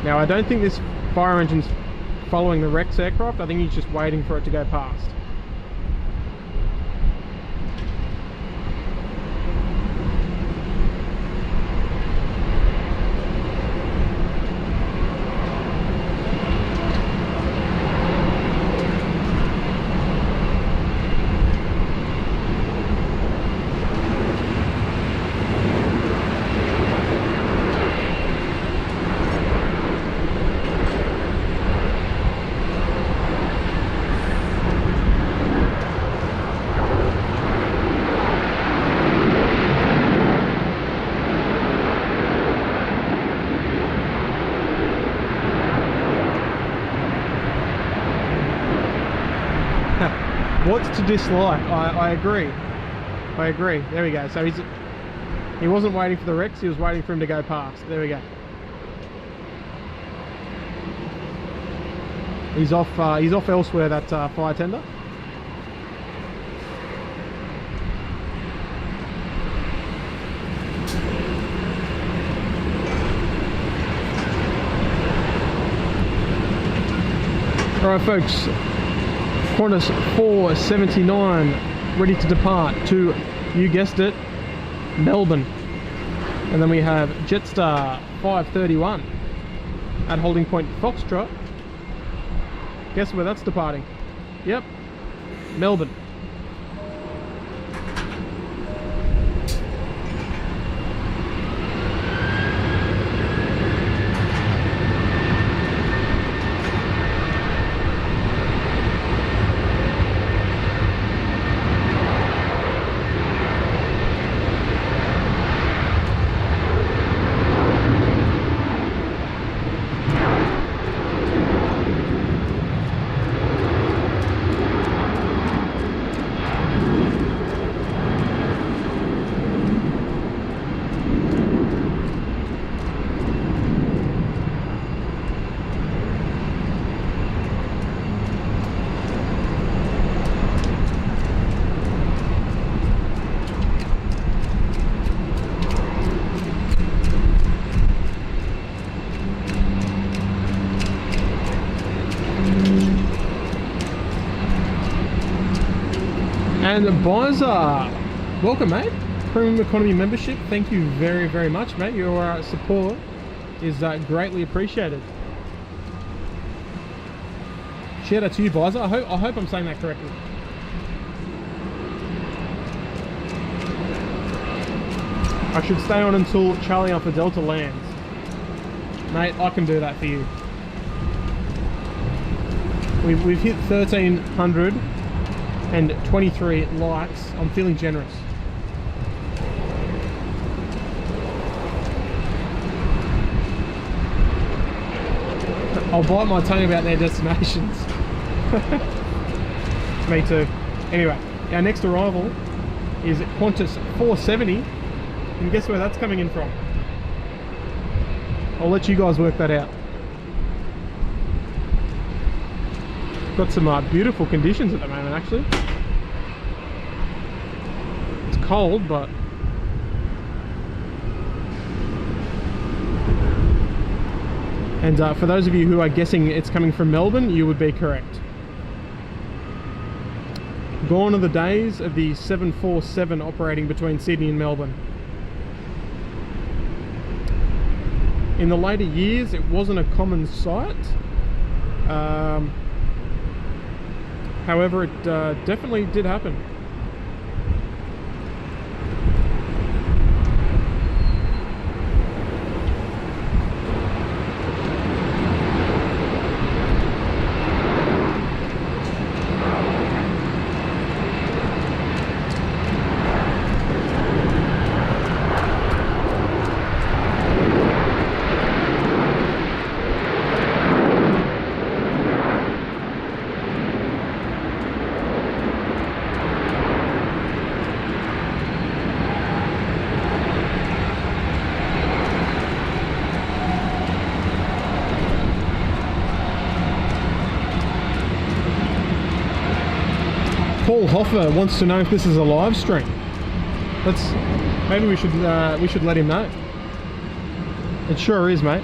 Now, I don't think this fire engine's following the Rex aircraft. I think he's just waiting for it to go past. What's to dislike? I agree. There we go. So he wasn't waiting for the Rex, he was waiting for him to go past. There we go. He's off elsewhere, that fire tender. Alright, folks. Qantas 479 ready to depart to, you guessed it, Melbourne. And then we have Jetstar 531 at holding point Foxtrot. Guess where that's departing? Yep, Melbourne. And Bizer, welcome, mate. Premium Economy membership. Thank you very, very much, mate. Your support is greatly appreciated. Shout out to you, Bizer. I hope I'm saying that correctly. I should stay on until Charlie Alpha Delta lands. Mate, I can do that for you. We've hit 1,323 likes. I'm feeling generous. I'll bite my tongue about their destinations. Me too. Anyway, our next arrival is Qantas 470. And guess where that's coming in from? I'll let you guys work that out. Got some beautiful conditions at the moment, actually. It's cold, but and for those of you who are guessing it's coming from Melbourne, you would be correct. Gone are the days of the 747 operating between Sydney and Melbourne. In the later years, it wasn't a common sight. However, it definitely did happen. Paul Hoffer wants to know if this is a live stream. Maybe we should let him know. It sure is, mate.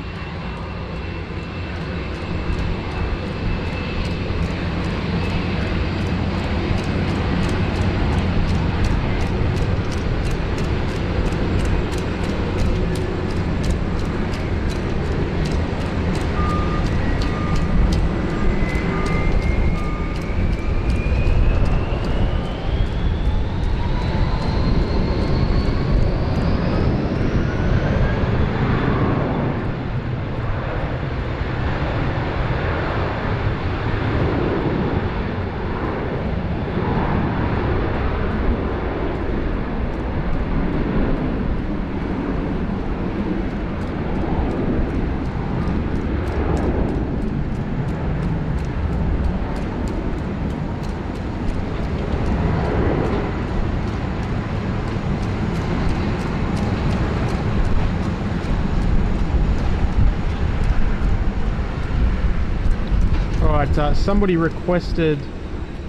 Somebody requested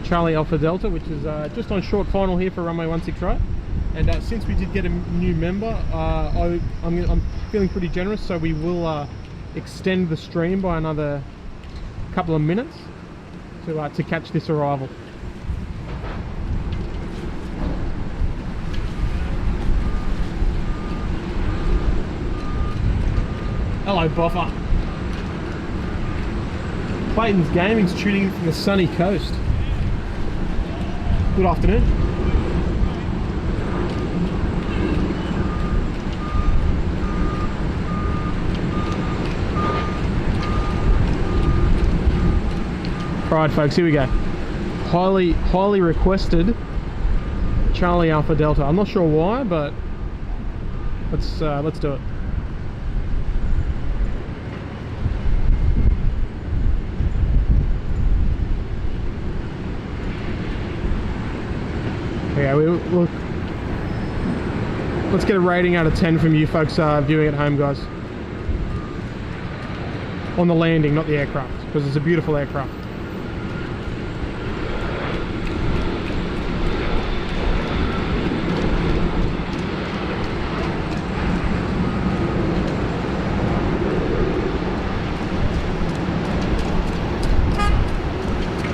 Charlie Alpha Delta, which is just on short final here for runway 16 right. And since we did get a new member, I'm feeling pretty generous, so we will extend the stream by another couple of minutes to catch this arrival. Hello, Boffer. Clayton's Gaming's tuning in from the sunny coast. Good afternoon. Alright folks, here we go. Highly requested Charlie Alpha Delta. I'm not sure why, but let's do it. Yeah, look. Let's get a rating out of 10 from you folks viewing at home, guys. On the landing, not the aircraft, because it's a beautiful aircraft.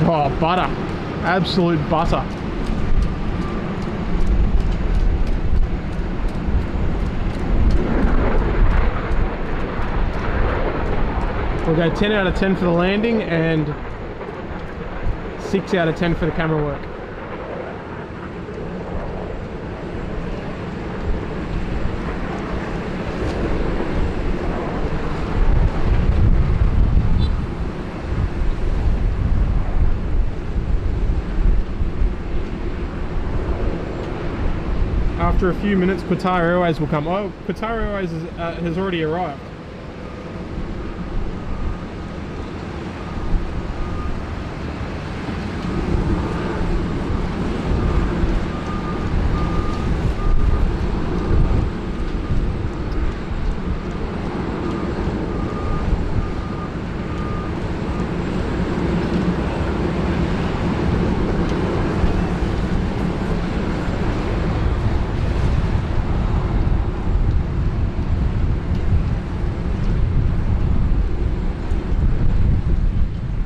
Oh, butter. Absolute butter. So we'll go 10 out of 10 for the landing and 6 out of 10 for the camera work. After a few minutes, Qatar Airways will come. Oh, Qatar Airways has already arrived.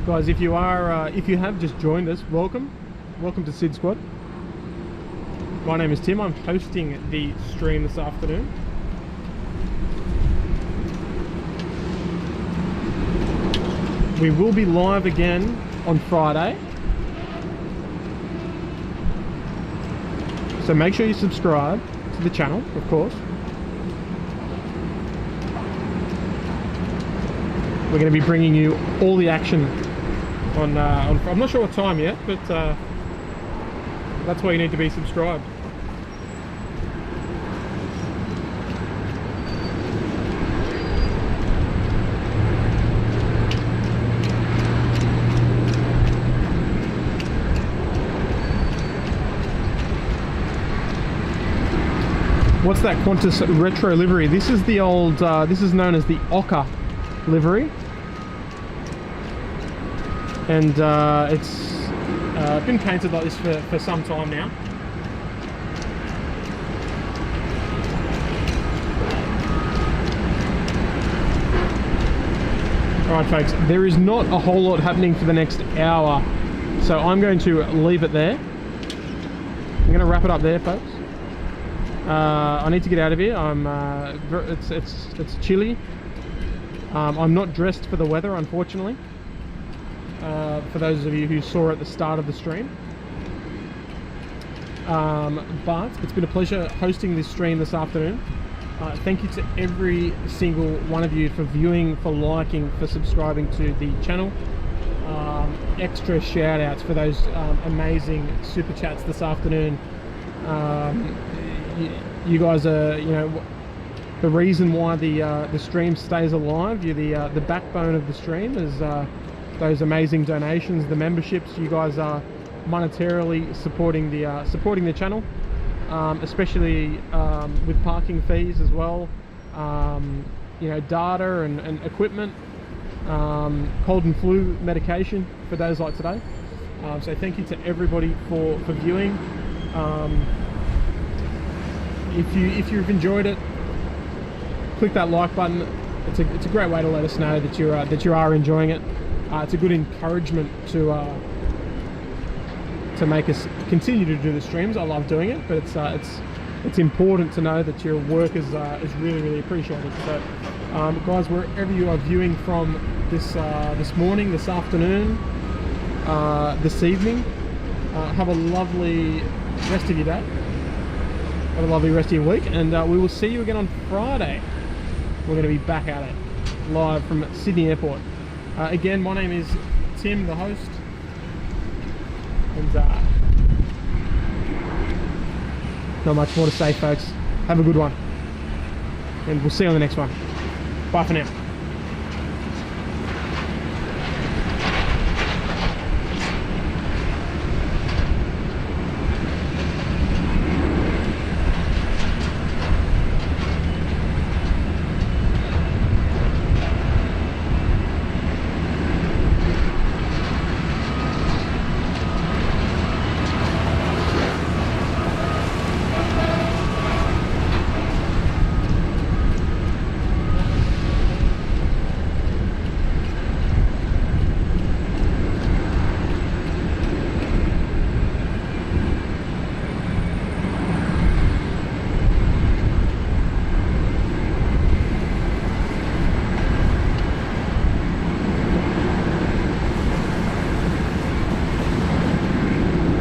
Guys, if you have just joined us, welcome to SydSquad. My name is Tim. I'm hosting the stream this afternoon. We will be live again on Friday, so make sure you subscribe to the channel, of course. We're going to be bringing you all the action on I'm not sure what time yet, but that's why you need to be subscribed. What's that Qantas retro livery? This is the old, this is known as the Ochre livery. And it's been painted like this for some time now. Alright folks, there is not a whole lot happening for the next hour, so I'm going to leave it there. I'm going to wrap it up there, folks. I need to get out of here. It's chilly. I'm not dressed for the weather, unfortunately. For those of you who saw at the start of the stream, but it's been a pleasure hosting this stream this afternoon. Thank you to every single one of you for viewing, for liking, for subscribing to the channel. Extra shout outs for those amazing super chats this afternoon. You guys are, you know, the reason why the stream stays alive. You're the backbone of the stream. Is those amazing donations, the memberships. You guys are monetarily supporting the channel, especially with parking fees as well. You know, data and equipment, cold and flu medication for days like today. So thank you to everybody for viewing. If you've enjoyed it, click that like button. It's a great way to let us know that you are enjoying it. It's a good encouragement to make us continue to do the streams. I love doing it, but it's important to know that your work is really appreciated. So, guys, wherever you are viewing from this morning, this afternoon, this evening, have a lovely rest of your day. Have a lovely rest of your week, and we will see you again on Friday. We're going to be back at it live from Sydney Airport. Again, my name is Tim, the host, and not much more to say, folks. Have a good one, and we'll see you on the next one. Bye for now.